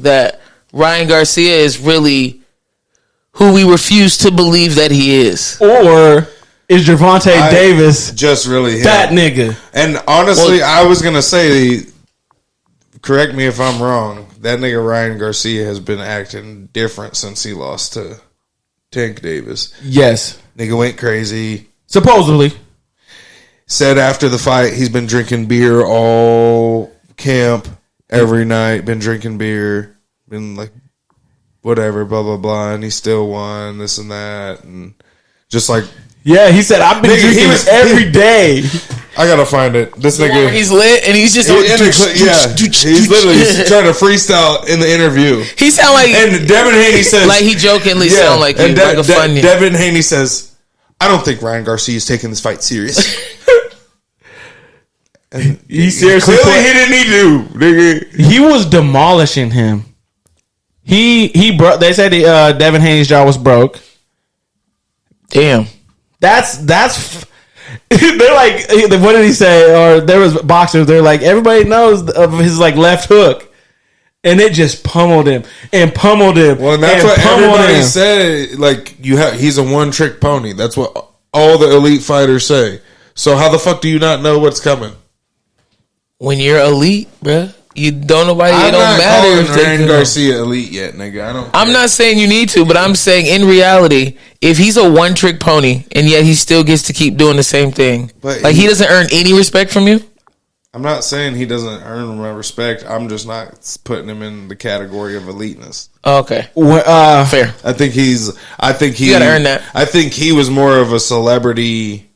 that Ryan Garcia is really who we refuse to believe that he is. Or is Gervonta Davis just really him. That nigga? And honestly, I was going to say, correct me if I'm wrong, that nigga Ryan Garcia has been acting different since he lost to Tank Davis. Yes. Nigga went crazy. Supposedly. Said after the fight he's been drinking beer all camp, every night, been drinking beer, been like, whatever, blah, blah, blah, and he still won, this and that, and just like... Yeah, he said, I've been drinking every day. I gotta find it. This nigga... He's lit, and he's just... he's literally trying to freestyle in the interview. He sound like... And Devin Haney says... Like he jokingly sound like you, like a funny... Devin Haney says, I don't think Ryan Garcia is taking this fight serious. And he seriously... Clearly he didn't need to, nigga. He was demolishing him. He broke... They said Devin Haney's jaw was broke. Damn. That's they're like, what did he say? Or there was boxers. They're like, everybody knows of his like left hook, and it just pummeled him and pummeled him. Well, and that's what everybody said. Like he's a one-trick pony. That's what all the elite fighters say. So how the fuck do you not know what's coming? When you're elite, bruh. You don't nobody. I'm it don't not matter calling if they Ryan Garcia elite yet, nigga. I'm not saying you need to, but I'm saying in reality, if he's a one-trick pony and yet he still gets to keep doing the same thing, but like he doesn't earn any respect from you. I'm not saying he doesn't earn my respect. I'm just not putting him in the category of eliteness. Oh, okay, fair. I think he you gotta earn that. I think he was more of a celebrity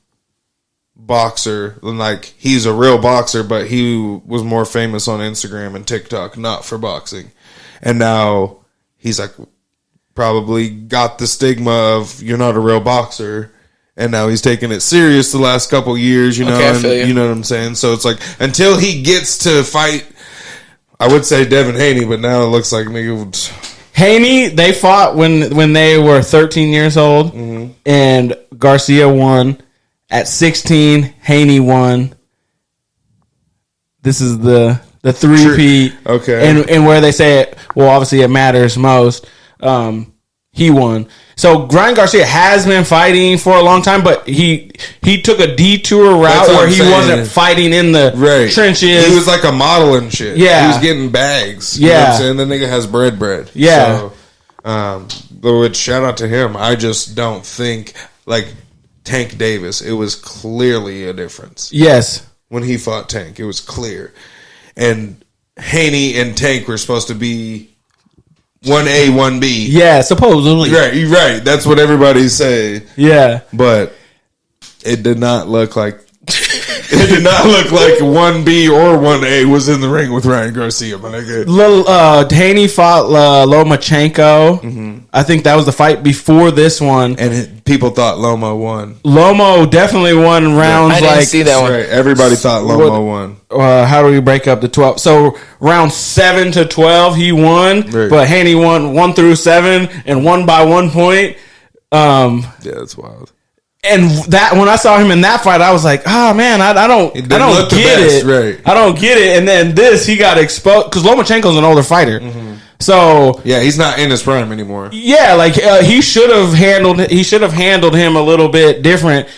boxer than like he's a real boxer, but he was more famous on Instagram and TikTok, not for boxing. And now he's like probably got the stigma of you're not a real boxer, and now he's taking it serious the last couple years, you know. Okay, I feel you. You know what I'm saying? So it's like until he gets to fight, I would say Devin Haney, but now it looks like Haney, they fought when they were 13 years old, and Garcia won. At 16, Haney won. This is the three-peat. Okay. And where they say it, well, obviously it matters most. He won. So Ryan Garcia has been fighting for a long time, but he took a detour route where he wasn't fighting in the trenches. He was like a model and shit. Yeah. He was getting bags. Yeah. You know what I'm saying? The nigga has bread. Yeah. So, which shout out to him. I just don't think, like, Tank Davis, it was clearly a difference. Yes. When he fought Tank, it was clear. And Haney and Tank were supposed to be 1A, 1B. Yeah, supposedly. Right. That's what everybody's saying. Yeah. But it did not look like 1B or 1A was in the ring with Ryan Garcia, my nigga. Haney fought Lomachenko. I think that was the fight before this one. And people thought Lomo won. Lomo definitely won rounds. I didn't see that one. Right. Everybody thought Lomo won. How do we break up the 12? So round 7 to 12, he won. Right. But Haney won 1 through 7 and won by 1 point. Yeah, that's wild. And that when I saw him in that fight, I was like, "Oh man, I don't get it. Right. I don't get it." And then he got exposed because Lomachenko's an older fighter, so yeah, he's not in his prime anymore. Yeah, like he should have handled him a little bit different.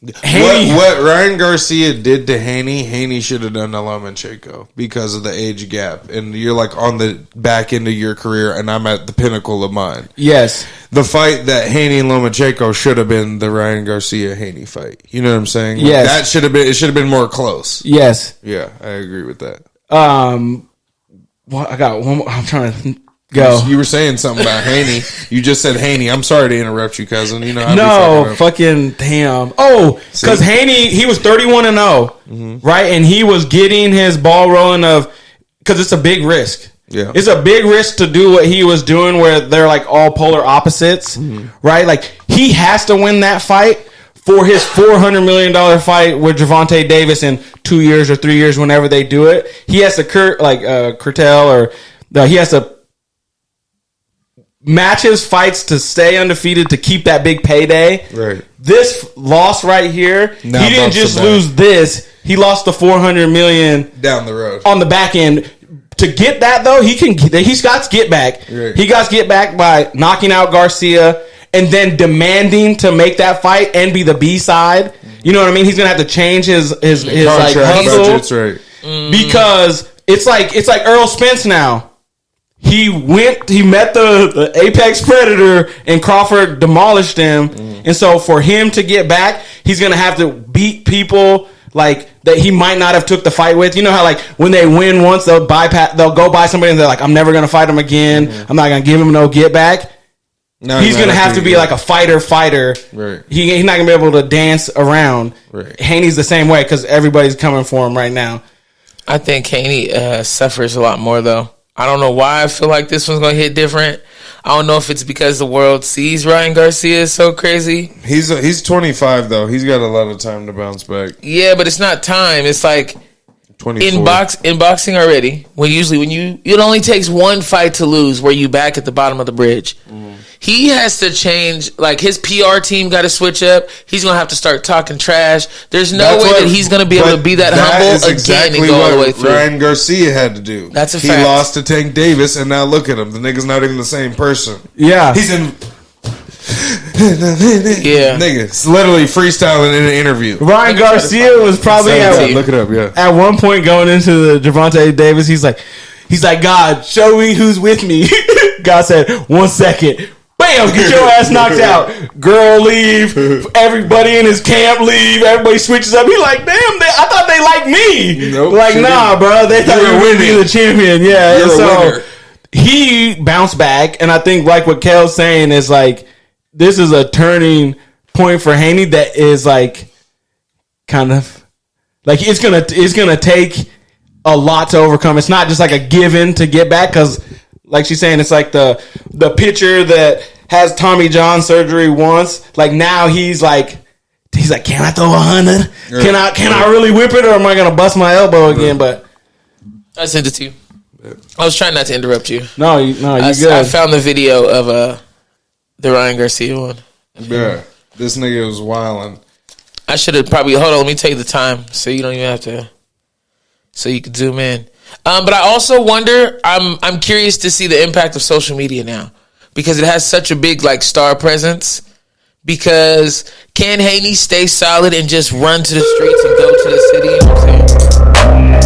What Ryan Garcia did to Haney should have done to Lomachenko because of the age gap, and you're like on the back end of your career, and I'm at the pinnacle of mine. Yes, the fight that Haney and Lomachenko should have been the Ryan Garcia Haney fight. You know what I'm saying? Yes, that should have been. It should have been more close. Yes, yeah, I agree with that. Well, I got one more. I'm trying to. Go. You were saying something about Haney. You just said Haney. I'm sorry to interrupt you, cousin. You know, fucking damn. Oh, because Haney, he was 31-0, right? And he was getting his ball rolling because it's a big risk. Yeah, it's a big risk to do what he was doing, where they're like all polar opposites, right? Like he has to win that fight for his $400 million fight with Gervonta Davis in 2 years or 3 years, whenever they do it, he has to curtail or he has to match his fights to stay undefeated to keep that big payday. Right. This loss right here, Now he didn't just lose this. He lost the $400 million down the road on the back end. To get that though, he's got to get back. Right. He got to get back by knocking out Garcia and then demanding to make that fight and be the B side. You know what I mean? He's gonna have to change his like hustle. Budgets, right. Because it's like Earl Spence now. He met the apex predator and Crawford demolished him. And so for him to get back, he's gonna have to beat people like that he might not have took the fight with. You know how like when they win once, they'll go by somebody and they're like, I'm never gonna fight him again. I'm not gonna give him no get back. No, he's gonna have to be like a fighter. Right. He's not gonna be able to dance around. Right. Haney's the same way because everybody's coming for him right now. I think Haney suffers a lot more though. I don't know why I feel like this one's gonna hit different. I don't know if it's because the world sees Ryan Garcia is so crazy. He's 25 though. He's got a lot of time to bounce back. Yeah, but it's not time. It's like 24. in boxing already. It only takes one fight to lose where you back at the bottom of the bridge. He has to change. Like his PR team got to switch up. He's gonna have to start talking trash. There's no way that he's gonna be able to be that humble again and go all the way through. Ryan Garcia had to do. That's a fact. He lost to Tank Davis, and now look at him. The nigga's not even the same person. Yeah, he's in. Yeah, niggas literally freestyling in an interview. Ryan Garcia was probably look it up. Yeah, at one point going into the Gervonta Davis, he's like, God, show me who's with me. God said, 1 second. Bam! Get your ass knocked out. Girl leave. Everybody in his camp leave. Everybody switches up. He like, damn! I thought they liked me. Nope, like, nah, bro. They thought you were be the champion. Yeah. And so he bounced back, and I think like what Kel's saying is like, this is a turning point for Haney that is like, kind of like it's gonna take a lot to overcome. It's not just like a given to get back because. Like she's saying, it's like the pitcher that has Tommy John surgery once. Like now he's like, can I throw 100? Can I really whip it, or am I gonna bust my elbow again? But I sent it to you. I was trying not to interrupt you. No, you good. I found the video of the Ryan Garcia one. Yeah, this nigga was wilding. I should have probably hold on. Let me take the time so you don't even have to. So you can zoom in. But I also wonder. I'm curious to see the impact of social media now because it has such a big like star presence. Because can Haney stay solid and just run to the streets and go to the city? You know what I'm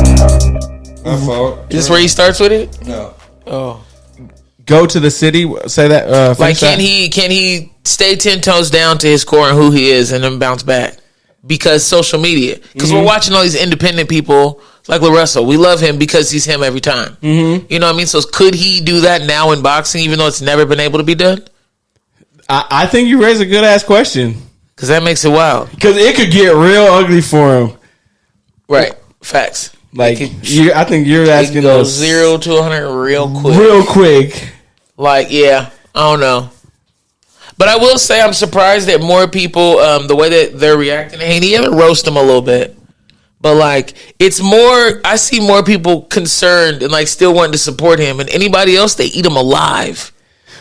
saying? My fault. Is this where he starts with it? No. Oh. Go to the city. Say that. Like can he stay 10 toes down to his core and who he is and then bounce back? Because social media. Because we're watching all these independent people. Like LaRussell, we love him because he's him every time. Mm-hmm. You know what I mean? So could he do that now in boxing, even though it's never been able to be done? I think you raised a good ass question. Because that makes it wild. Because it could get real ugly for him. Right. Facts. Like, I think you're asking it goes 0 to 100 real quick. Like, yeah, I don't know. But I will say I'm surprised that more people, the way that they're reacting to Haney, even roast him a little bit. But like, it's more, I see more people concerned and like still wanting to support him. And anybody else, they eat him alive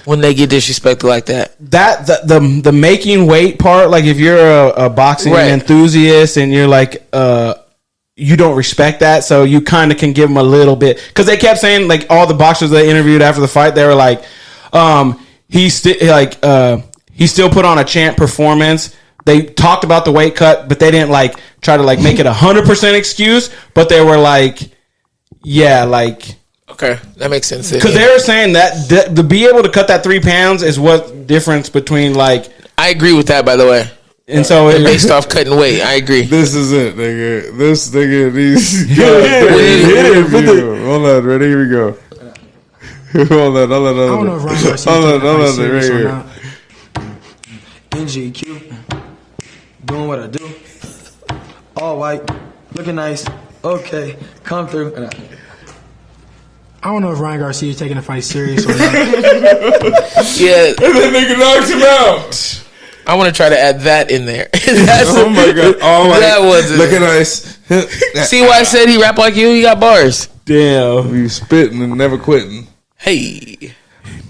when they get disrespected like that. The making weight part, like if you're a boxing enthusiast and you're like, you don't respect that, so you kind of can give him a little bit. Because they kept saying, like, all the boxers they interviewed after the fight, they were like, he still put on a champ performance. They talked about the weight cut, but they didn't like try to like make it 100% excuse. But they were like, yeah, like okay, that makes sense. Because they were saying that to be able to cut that 3 pounds is what difference between like. I agree with that, by the way. And so based off cutting weight, I agree. This is it, nigga. This nigga needs. Hit it. Hold on, ready? Here we go. Hold on. I don't know if Ryan Garcia serious or not. NGQ, doing what I do. All white, looking nice. Okay, come through. I don't know if Ryan Garcia is taking the fight serious or not. Yeah, and that nigga knocks him out. I want to try to add that in there. Oh my god! Oh my! That wasn't looking nice. See why I said he rap like you? He got bars. Damn, you spitting and never quitting. Hey,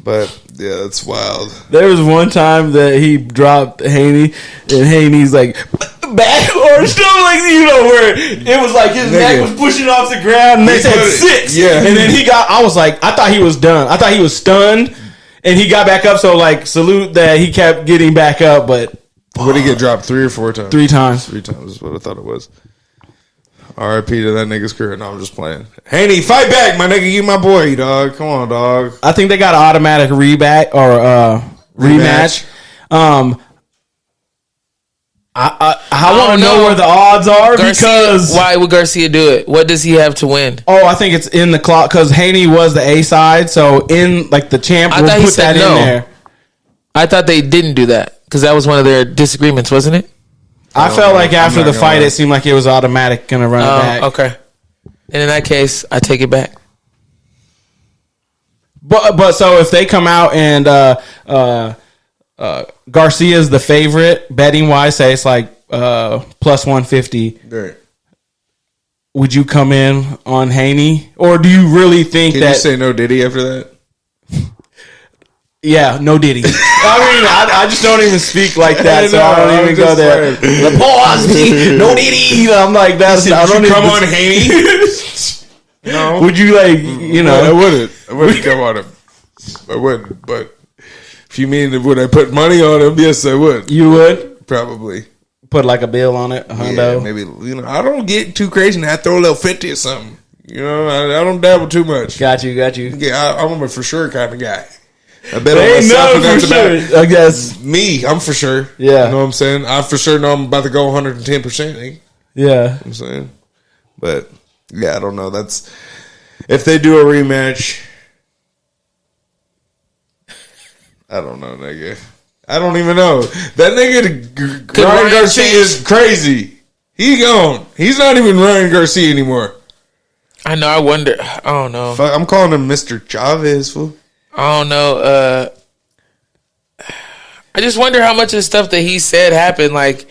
but yeah, that's wild. There was one time that he dropped Haney, and Haney's like back or something like where it was like his neck was pushing off the ground, and they said 6. Yeah, and then he got. I was like, I thought he was done. I thought he was stunned, and he got back up. So like, salute that he kept getting back up, but. What did he get dropped 3 or 4 times? 3 times. 3 times is what I thought it was. R.I.P. to that nigga's career. No, I'm just playing. Haney, fight back, my nigga. You my boy, dog. Come on, dog. I think they got an automatic rematch. I want to know where the odds are because why would Garcia do it? What does he have to win? Oh, I think it's in the clock because Haney was the A side, so in like the champ will put that in there. I thought they didn't do that because that was one of their disagreements, wasn't it? I felt like after the fight, it seemed like it was automatic going to run it back. Okay. And in that case, I take it back. But so if they come out and Garcia's the favorite, betting wise, say it's like plus 150. Right. Would you come in on Haney? Or do you really think Can you say no Diddy after that? Yeah, no Diddy. I just don't even speak like that, so I don't even go there. The pause, no Diddy. I'm like, that's I don't come on Haney. No. Would you like, I wouldn't come on him. I wouldn't. But if you mean would I put money on him? Yes, I would. You would probably put like a bill on it, a hundo. Yeah, maybe I don't get too crazy and I throw a little 50 or something. I don't dabble too much. Got you. Yeah, I'm a for sure kind of guy. I bet on myself and that's sure. I guess me. I'm for sure. Yeah, you know what I'm saying. I for sure know I'm about to go 110%. Yeah, I'm saying, but yeah, I don't know. That's if they do a rematch. I don't know, nigga. I don't even know. That nigga Ryan Garcia is crazy. He gone. He's not even Ryan Garcia anymore. I know. I wonder. I don't know. Fuck, I'm calling him Mr. Chavez, fool. I don't know. I just wonder how much of the stuff that he said happened. Like,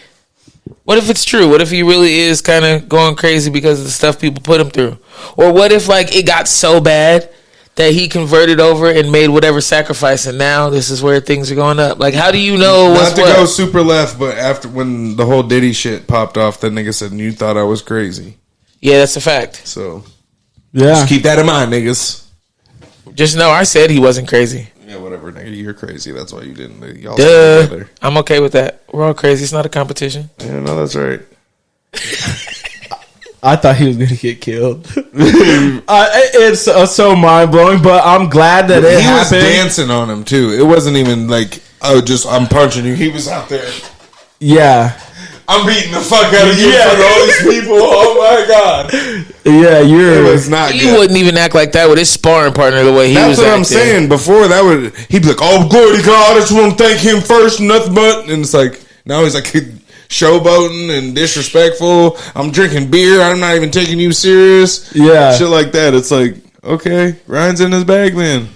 what if it's true? What if he really is kind of going crazy because of the stuff people put him through? Or what if like it got so bad that he converted over and made whatever sacrifice, and now this is where things are going up? Like, how do you know what's not to go super left? But after when the whole Diddy shit popped off, that nigga said, "You thought I was crazy." Yeah, that's a fact. So yeah, just keep that in mind, niggas. Just know I said he wasn't crazy. Yeah, whatever, nigga. You're crazy. That's why you didn't. Y'all together. I'm okay with that. We're all crazy. It's not a competition. Yeah, no, that's right. I thought he was going to get killed. It's so mind blowing, but I'm glad that it happened. He was dancing on him too. It wasn't even like, I'm punching you. He was out there. Yeah. I'm beating the fuck out of you for all these people. Oh my god. Yeah, it was not. He wouldn't even act like that with his sparring partner the way he was. That's what acting. I'm saying. Before that he'd be like, "Oh, glory to God, I just want to thank him first, nothing but." And it's like now he's like showboating and disrespectful. I'm drinking beer. I'm not even taking you serious. Yeah, shit like that. It's like, okay, Ryan's in his bag then.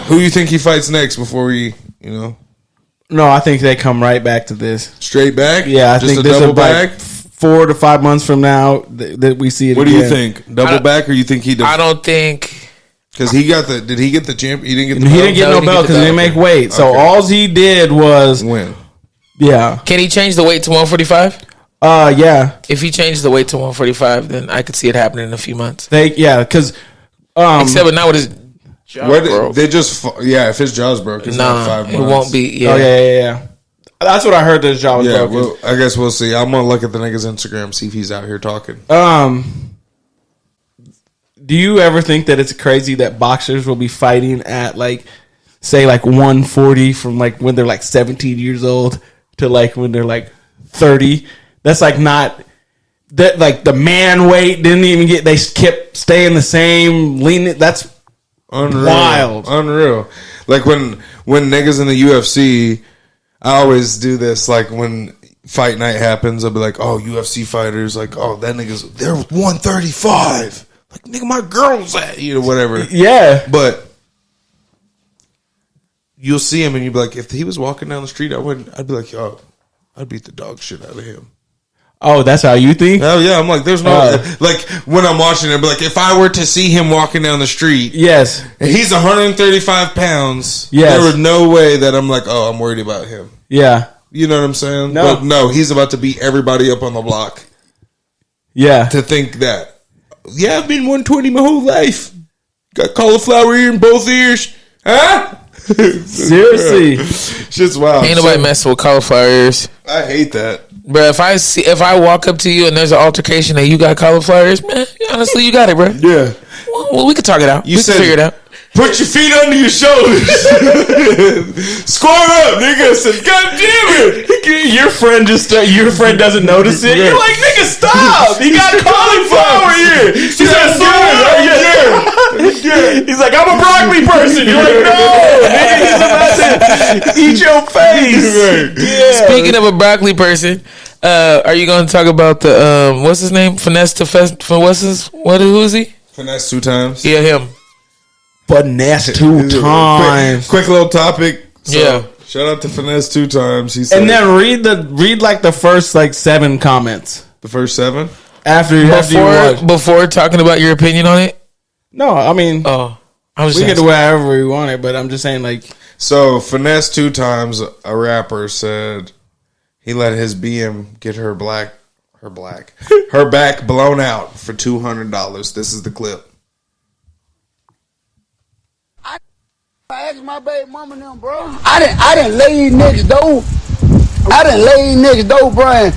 Who you think he fights next before we, No, I think they come right back to this. Straight back? Yeah, I just think a this double is back. Like 4 to 5 months from now that we see it. What again. do you think? Double back, or you think he? I don't think because he got the. Did he get the champ? He didn't get. He didn't get no belt because he didn't make weight. So all he did was win. Yeah. Can he change the weight to 145? Yeah. If he changed the weight to 145, then I could see it happening in a few months. Because except but not with his jaw they just if his jaw's broke, it's not 5 months. It won't be. Yeah. Oh yeah. That's what I heard. That his jaw was broken. Well, I guess we'll see. I'm gonna look at the nigga's Instagram, see if he's out here talking. Do you ever think that it's crazy that boxers will be fighting at say 140 from when they're 17 years old to when they're 30? That's not that the man weight didn't even get. They kept staying the same. Lean. That's unreal. Wild. Unreal. Like when niggas in the UFC. I always do this, when fight night happens, I'll be like, oh, UFC fighters, that nigga's, they're 135. Nigga, my girl's at, whatever. Yeah. But you'll see him and you'll be like, if he was walking down the street, I'd be like, yo, I'd beat the dog shit out of him. Oh, that's how you think? Oh yeah, I'm like, there's no like when I'm watching it, I'd be like, if I were to see him walking down the street, yes, and he's 135 pounds, yes, there was no way that I'm like, oh, I'm worried about him. Yeah, you know what I'm saying? No, but no, he's about to beat everybody up on the block. Yeah, to think that. Yeah, I've been 120 my whole life. Got cauliflower ear in both ears, huh? Seriously, shit's wild. Ain't nobody messing with cauliflower ears. I hate that. Bro, if I walk up to you and there's an altercation that you got cauliflower ears, man, honestly, you got it, bro. Yeah. Well, we can talk it out. We can figure it out. Put your feet under your shoulders. Square up, nigga. I said, God damn it. Your friend doesn't notice it. You're like, nigga, stop. He got cauliflower ear. He's like, he's like, I'm a broccoli person. You're like, no, nigga, he's about to eat your face. Yeah. Speaking of a broccoli person, are you going to talk about the what's his name? Who is he? Finesse 2 times. Yeah, him. Finesse 2 times. Quick little topic. So, yeah. Shout out to Finesse 2 times. He said, and then read like the first like 7 comments. The first 7 before talking about your opinion on it. No, I mean, I was we can do whatever we want it, but I'm just saying like. So Finesse 2 times, a rapper said he let his BM get her back blown out for $200. This is the clip. I asked my baby mama them, bro. I didn't lay next door. Bro,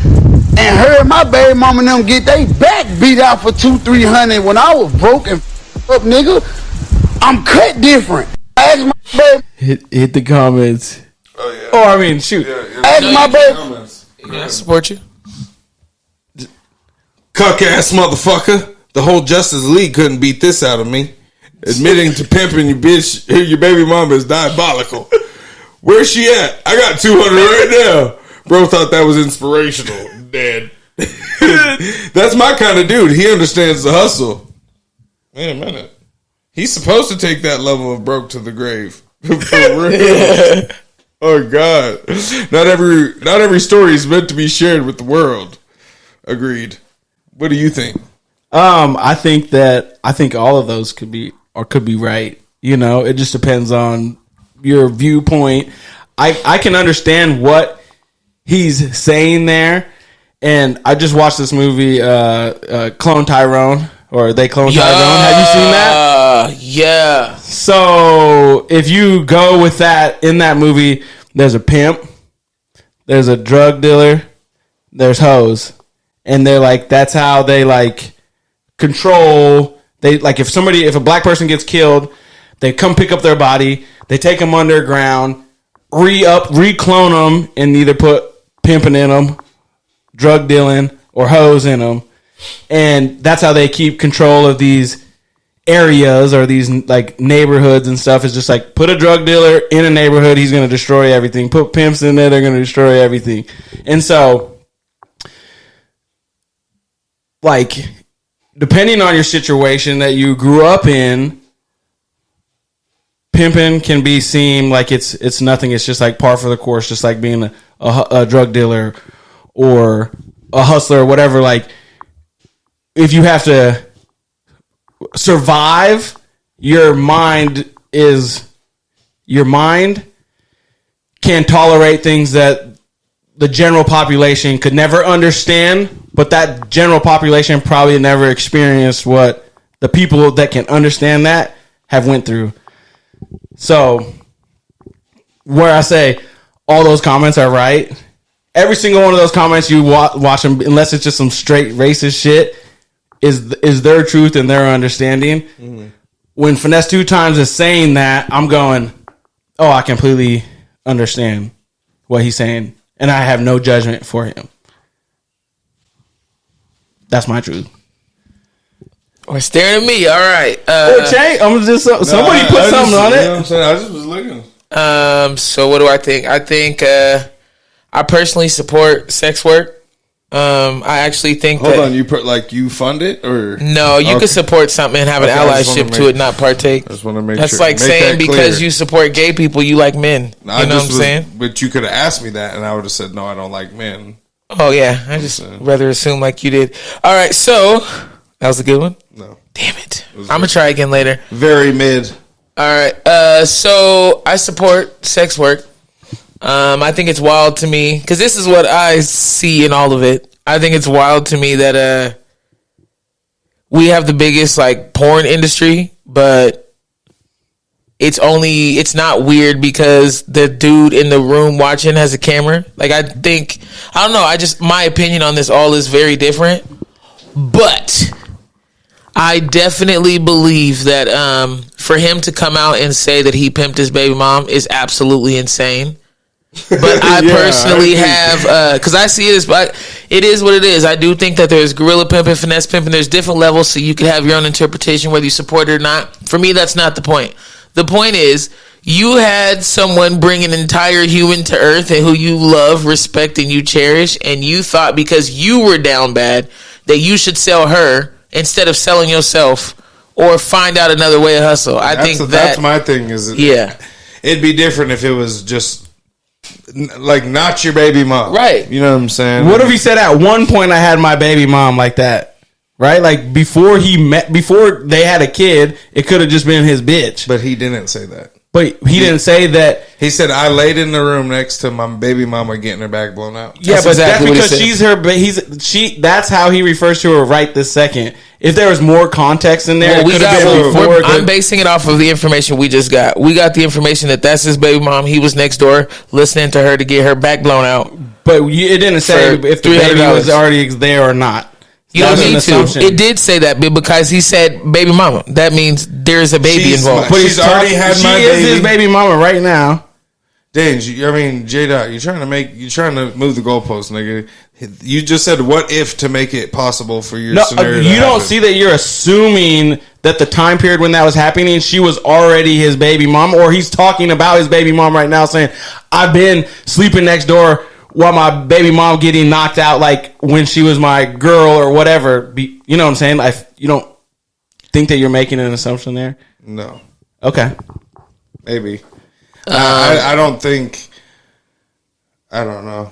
and heard my baby mama them get they back beat out for $200-300 when I was broke and up, nigga. I'm cut different. I asked my baby. Hit the comments. Oh yeah. Oh, I mean, shoot. I asked my baby. Yeah, I support you. Cuck ass motherfucker. The whole Justice League couldn't beat this out of me. Admitting to pimping your bitch, your baby mama is diabolical. Where's she at? I got 200 right now. Bro thought that was inspirational. Dead. That's my kind of dude. He understands the hustle. Wait a minute. He's supposed to take that level of broke to the grave. For real. Oh God. Not every story is meant to be shared with the world. Agreed. What do you think? I think all of those could be right. You know, it just depends on your viewpoint. I can understand what he's saying there, and I just watched this movie, Clone Tyrone, or They Clone Tyrone. Have you seen that? Yeah. So if you go with that, in that movie, there's a pimp, there's a drug dealer, there's hoes, and they're like, that's how they like control. They like if a black person gets killed, they come pick up their body, they take them underground, re-clone them, and either put pimping in them, drug dealing, or hoes in them, and that's how they keep control of these areas or these like neighborhoods and stuff. Is just like put a drug dealer in a neighborhood, he's going to destroy everything. Put pimps in there, they're going to destroy everything. And so, like, depending on your situation that you grew up in, pimping can be seen like it's nothing. It's just like par for the course, just like being a drug dealer or a hustler or whatever. Like, if you have to survive, your mind can tolerate things that the general population could never understand, but that general population probably never experienced what the people that can understand that have went through. So, where I say all those comments are right, every single one of those comments you watch them, unless it's just some straight racist shit, is their truth and their understanding. Mm-hmm. When Finesse 2 times is saying that, I'm going, oh, I completely understand what he's saying, and I have no judgment for him. That's my truth. Or staring at me. All right. I'm just somebody put something on it. You know what I'm saying? I just was looking. So what do I think? I think I personally support sex work. I actually think Hold on, you fund it or no? You can support something and have an allyship to it, not partake. I just want to make That's sure. like saying that because you support gay people, you like men. You know what I'm saying? But you could have asked me that, and I would have said no, I don't like men. Oh yeah, I just rather assume like you did. All right, so that was a good one. No, damn it, I'm gonna try again later. Very mid. All right, so I support sex work. I think it's wild to me because this is what I see in all of it. I think it's wild to me that we have the biggest like porn industry, but it's not weird because the dude in the room watching has a camera. Like I don't know. My opinion on this all is very different, but I definitely believe that for him to come out and say that he pimped his baby mom is absolutely insane. But I personally have, because I see it as, it is what it is. I do think that there's gorilla pimping, finesse pimping. There's different levels, so you can have your own interpretation whether you support it or not. For me, that's not the point. The point is, you had someone bring an entire human to earth and who you love, respect, and you cherish, and you thought because you were down bad that you should sell her instead of selling yourself or find out another way to hustle. That's my thing. It'd be different if it was just like not your baby mom, right? You know what I'm saying? What if he said at one point I had my baby mom like that, right? Like before they had a kid, it could have just been his bitch. But he didn't say that. But he didn't say that. He said I laid in the room next to my baby mama getting her back blown out. Yeah, that's because she's her. But that's how he refers to her right this second. If there was more context in there, I'm basing it off of the information we just got. We got the information that that's his baby mom. He was next door listening to her to get her back blown out. But it didn't say if the baby was already there or not. You don't need to. It did say that because he said baby mama. That means there's a baby involved. But she's already had my baby. She is his baby mama right now. Dang, J-Dot, you're trying to move the goalpost, nigga. You just said what if to make it possible for your scenario. You don't see that you're assuming that the time period when that was happening, she was already his baby mom, or he's talking about his baby mom right now saying, I've been sleeping next door while my baby mom getting knocked out, like when she was my girl or whatever. You know what I'm saying? You don't think that you're making an assumption there? No. Okay. Maybe. I don't think. I don't know.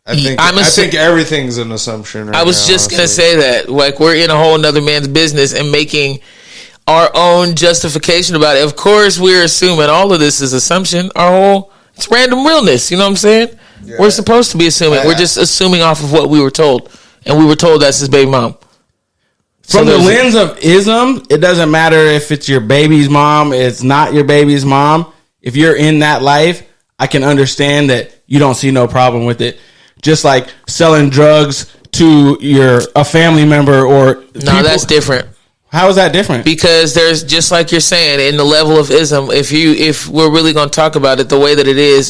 I think everything's an assumption. Right I was now, just going to say that. Like, we're in a whole nother man's business and making our own justification about it. Of course, we're assuming all of this is assumption. It's random realness. You know what I'm saying? Yeah. We're supposed to be assuming. We're just assuming off of what we were told. And we were told that's his baby mom. From the lens of ism, it doesn't matter if it's your baby's mom, it's not your baby's mom. If you're in that life, I can understand that you don't see no problem with it. Just like selling drugs to a family member or no, that's different. How is that different? Because there's, just like you're saying, in the level of ism, if we're really going to talk about it, the way that it is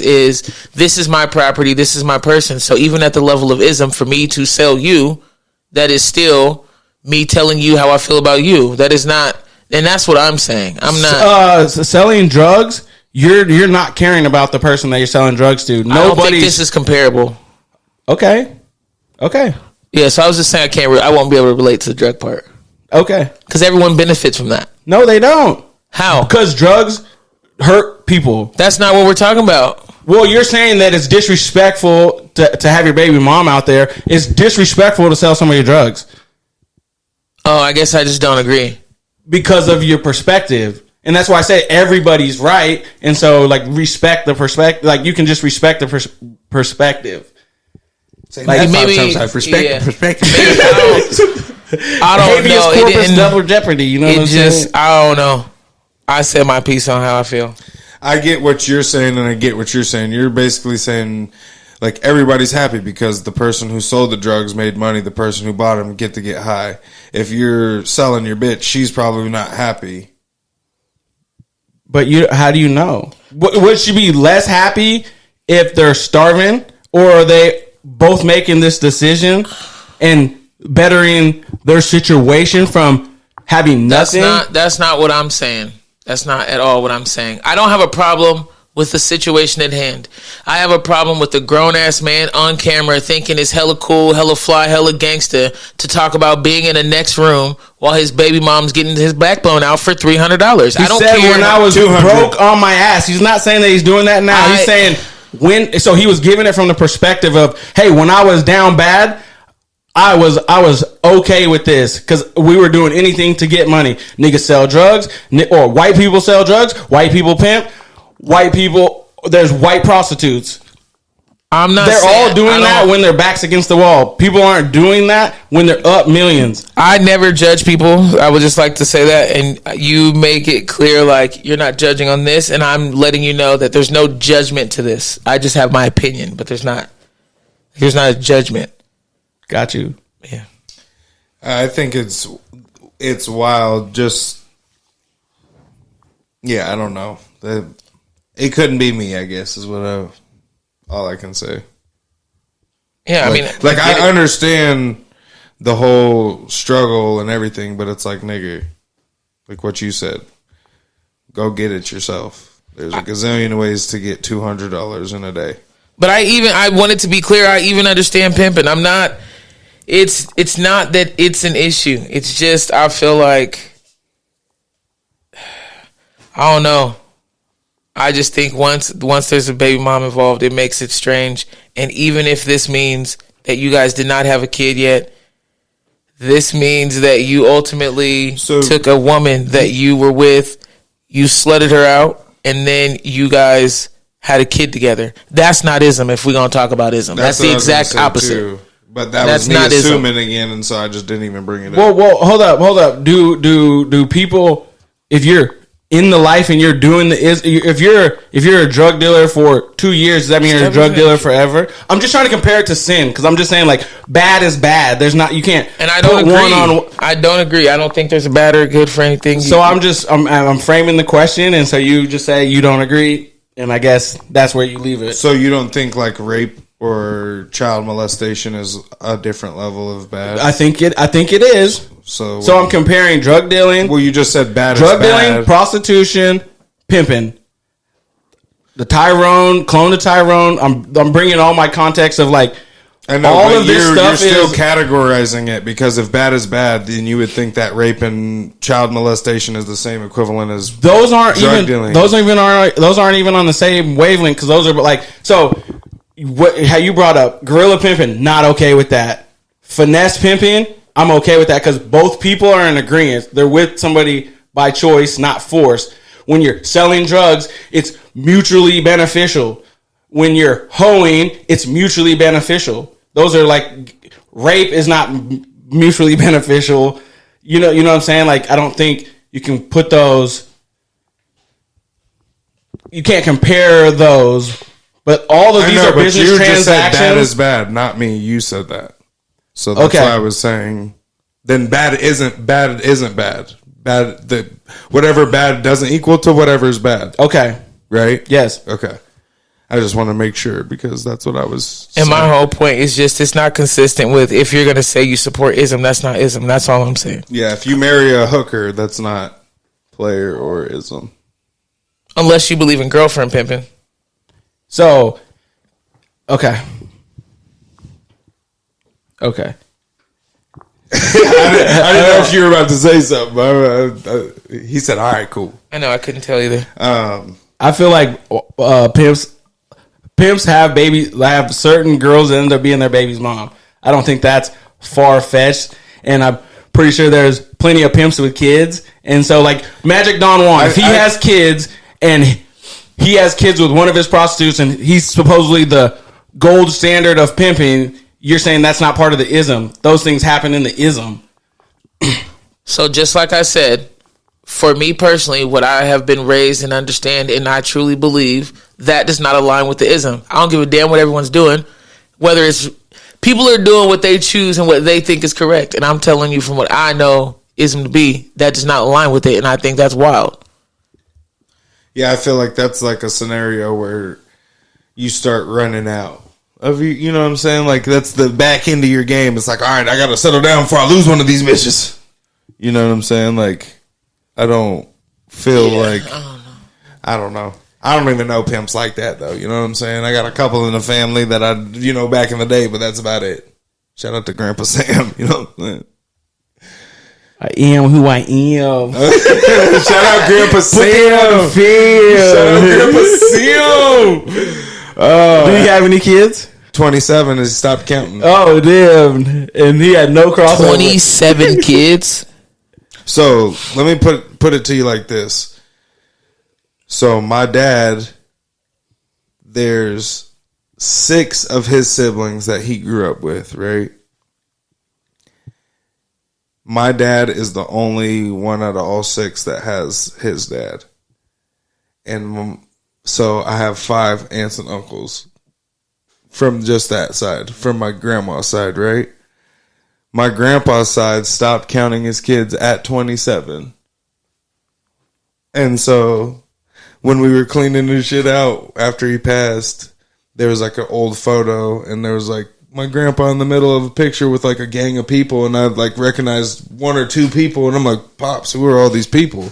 this is my property, this is my person. So even at the level of ism, for me to sell you, that is still me telling you how I feel about you. That is not, and that's what I'm saying. I'm not selling drugs. You're not caring about the person that you're selling drugs to. I don't think this is comparable. Okay. Yeah, so I was just saying I won't be able to relate to the drug part. Okay. Because everyone benefits from that. No, they don't. How? Because drugs hurt people. That's not what we're talking about. Well, you're saying that it's disrespectful to have your baby mom out there. It's disrespectful to sell some of your drugs. Oh, I guess I just don't agree. Because of your perspective. And that's why I say everybody's right. And so, like, respect the perspective. Like, you can just respect the perspective. Like, maybe perspective. I don't know. It didn't double jeopardy. You know what I'm saying? I don't know. I said my piece on how I feel. I get what you're saying, and I get what you're saying. You're basically saying, like, everybody's happy because the person who sold the drugs made money. The person who bought them get to get high. If you're selling your bitch, she's probably not happy. But how do you know? Would she be less happy if they're starving, or are they both making this decision and bettering their situation from having nothing? That's not what I'm saying. That's not at all what I'm saying. I don't have a problem with the situation at hand. I have a problem with the grown-ass man on camera thinking it's hella cool, hella fly, hella gangster to talk about being in the next room while his baby mom's getting his backbone out for $300. I don't said care. When I was 200. broke on my ass. He's not saying that he's doing that now. He's saying so he was giving it from the perspective of, hey, when I was down bad, I was okay with this because we were doing anything to get money. Niggas sell drugs, or white people sell drugs, white people pimp, white people, there's white prostitutes. I'm not. They're all doing that when their back's against the wall. People aren't doing that when they're up millions. I never judge people. I would just like to say that, and you make it clear like you're not judging on this, and I'm letting you know that there's no judgment to this. I just have my opinion, but there's not a judgment. Got you. Yeah. I think it's wild. Just I don't know. It couldn't be me, I guess, is all I can say. Yeah, I understand the whole struggle and everything, but it's like, nigga, like what you said, go get it yourself. There's a gazillion ways to get $200 in a day. But I wanted to be clear. I even understand pimping. I'm not. It's not that it's an issue. It's just I feel like I don't know. I just think once there's a baby mom involved, it makes it strange. And even if this means that you guys did not have a kid yet, this means that you ultimately took a woman that you were with, you slutted her out, and then you guys had a kid together. That's not ism if we're going to talk about ism. That's the exact opposite. Too. But that's me assuming again, and so I just didn't even bring it up. Well, hold up. Do people, if you're in the life and you're doing if you're a drug dealer for 2 years, does that mean you're a drug dealer forever? I'm just trying to compare it to sin because I'm just saying like bad is bad. There's not, you can't. And I don't agree. I don't agree. I don't think there's a bad or good for anything. So I'm framing the question, and so you just say you don't agree, and I guess that's where you leave it. So you don't think like rape or child molestation is a different level of bad? I think it is. So I'm comparing drug dealing. Well, you just said bad. Drug is bad. dealing, prostitution, pimping. The Tyrone, clone to Tyrone. I'm bringing all my context of like I know, all of this stuff. You're still categorizing it because if bad is bad, then you would think that rape and child molestation is the same equivalent as those aren't drug even dealing. Those aren't even on the same wavelength because those are like so. How you brought up gorilla pimping, not okay with that. Finesse pimping, I'm okay with that because both people are in agreement. They're with somebody by choice, not force. When you're selling drugs, it's mutually beneficial. When you're hoeing, it's mutually beneficial. Those are like rape is not mutually beneficial. You know what I'm saying? Like I don't think you can put those. You can't compare those. But all of these are business transactions. You just said bad is bad, not me. You said that. So that's why I was saying. Then bad isn't bad. Bad. Whatever bad doesn't equal to whatever is bad. Okay. Right? Yes. Okay. I just want to make sure because that's what I was saying. And my whole point is just it's not consistent with if you're going to say you support ism, that's not ism. That's all I'm saying. Yeah, if you marry a hooker, that's not player or ism. Unless you believe in girlfriend pimping. So, okay. I didn't know if you were about to say something. He said, all right, cool. I know, I couldn't tell either. I feel like pimps have certain girls that end up being their baby's mom. I don't think that's far-fetched, and I'm pretty sure there's plenty of pimps with kids. And so, like, Magic Don Juan, if he has kids, and he has kids with one of his prostitutes, and he's supposedly the gold standard of pimping. You're saying that's not part of the ism. Those things happen in the ism. So just like I said, for me personally, what I have been raised and understand, and I truly believe, that does not align with the ism. I don't give a damn what everyone's doing. Whether it's people are doing what they choose and what they think is correct. And I'm telling you from what I know ism to be, that does not align with it. And I think that's wild. Yeah, I feel like that's like a scenario where you start running out of you know what I'm saying? Like that's the back end of your game. It's like, all right, I got to settle down before I lose one of these bitches. You know what I'm saying? Like I don't feel like I don't know. I don't even know pimps like that though. You know what I'm saying? I got a couple in the family that I, back in the day, but that's about it. Shout out to Grandpa Sam. You know what I'm saying? I am who I am. Shout out Grandpa Sam. Shout out Grandpa Sam. Do you have any kids? 27 has stopped counting. Oh, damn. And he had no crossover. 27 kids. So let me put it to you like this. So my dad, there's 6 of his siblings that he grew up with, right? My dad is the only one out of all 6 that has his dad. And so I have 5 aunts and uncles from just that side, from my grandma's side, right? My grandpa's side stopped counting his kids at 27. And so when we were cleaning his shit out after he passed, there was like an old photo and there was like my grandpa in the middle of a picture with like a gang of people, and I like recognized 1 or 2 people, and I'm like, Pops, who are all these people?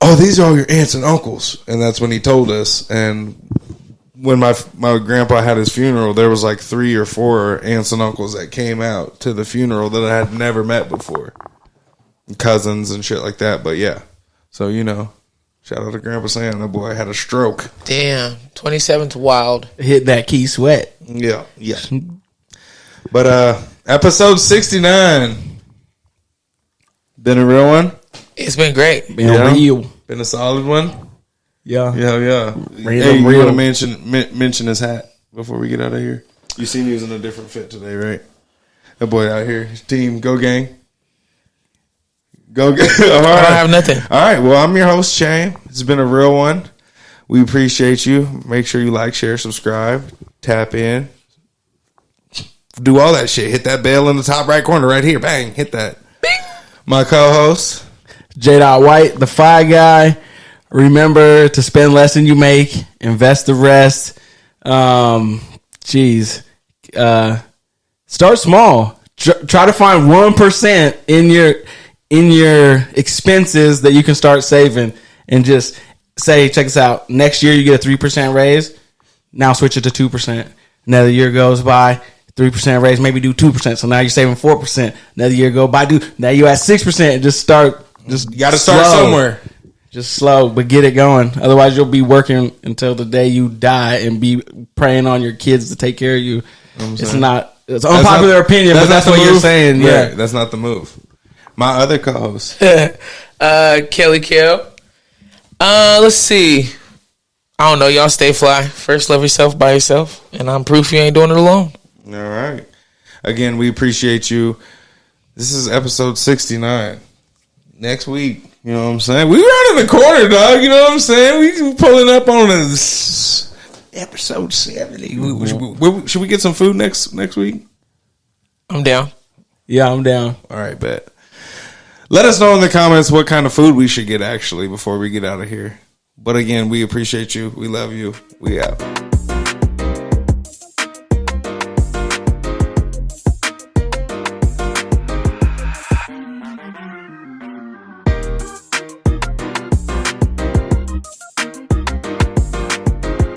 Oh, these are all your aunts and uncles. And that's when he told us. And when my grandpa had his funeral, there was like 3 or 4 aunts and uncles that came out to the funeral that I had never met before. Cousins and shit like that. But yeah. So, shout out to Grandpa Sam. That boy had a stroke. Damn. 27's wild. Hit that key sweat. Yeah. But episode 69. Been a real one? It's been great. Been real. Been a solid one? Yeah. Hey, you want to mention his hat before we get out of here? You seen he was in a different fit today, right? That boy out here. Team, go gang. Go gang. All right. I don't have nothing. All right. Well, I'm your host, Shane. It's been a real one. We appreciate you. Make sure you like, share, subscribe, tap in. Do all that shit. Hit that bell in the top right corner right here. Bang. Hit that. Bing. My co-host, J. White, the Fi Guy. Remember to spend less than you make. Invest the rest. Start small. Try to find 1% in your expenses that you can start saving, and just say, check this out. Next year you get a 3% raise. Now switch it to 2%. Another year goes by, 3% raise, maybe do 2%. So now you're saving 4%. Another year go by, now you at 6%. Just start. You got to start somewhere. Just slow, but get it going. Otherwise, you'll be working until the day you die and be preying on your kids to take care of you. It's unpopular opinion, but that's what you're saying. Yeah, right, that's not the move. My other co-host, Kelly Kell. Let's see. I don't know. Y'all stay fly. First, love yourself by yourself, and I'm proof you ain't doing it alone. All right. Again, we appreciate you. This is episode 69. Next week, you know what I'm saying? We running the corner, dog. You know what I'm saying? We pulling up on episode 70. Should we get some food next week? I'm down. Yeah, I'm down. All right, bet. Let us know in the comments what kind of food we should get, actually, before we get out of here. But again, we appreciate you. We love you. We out.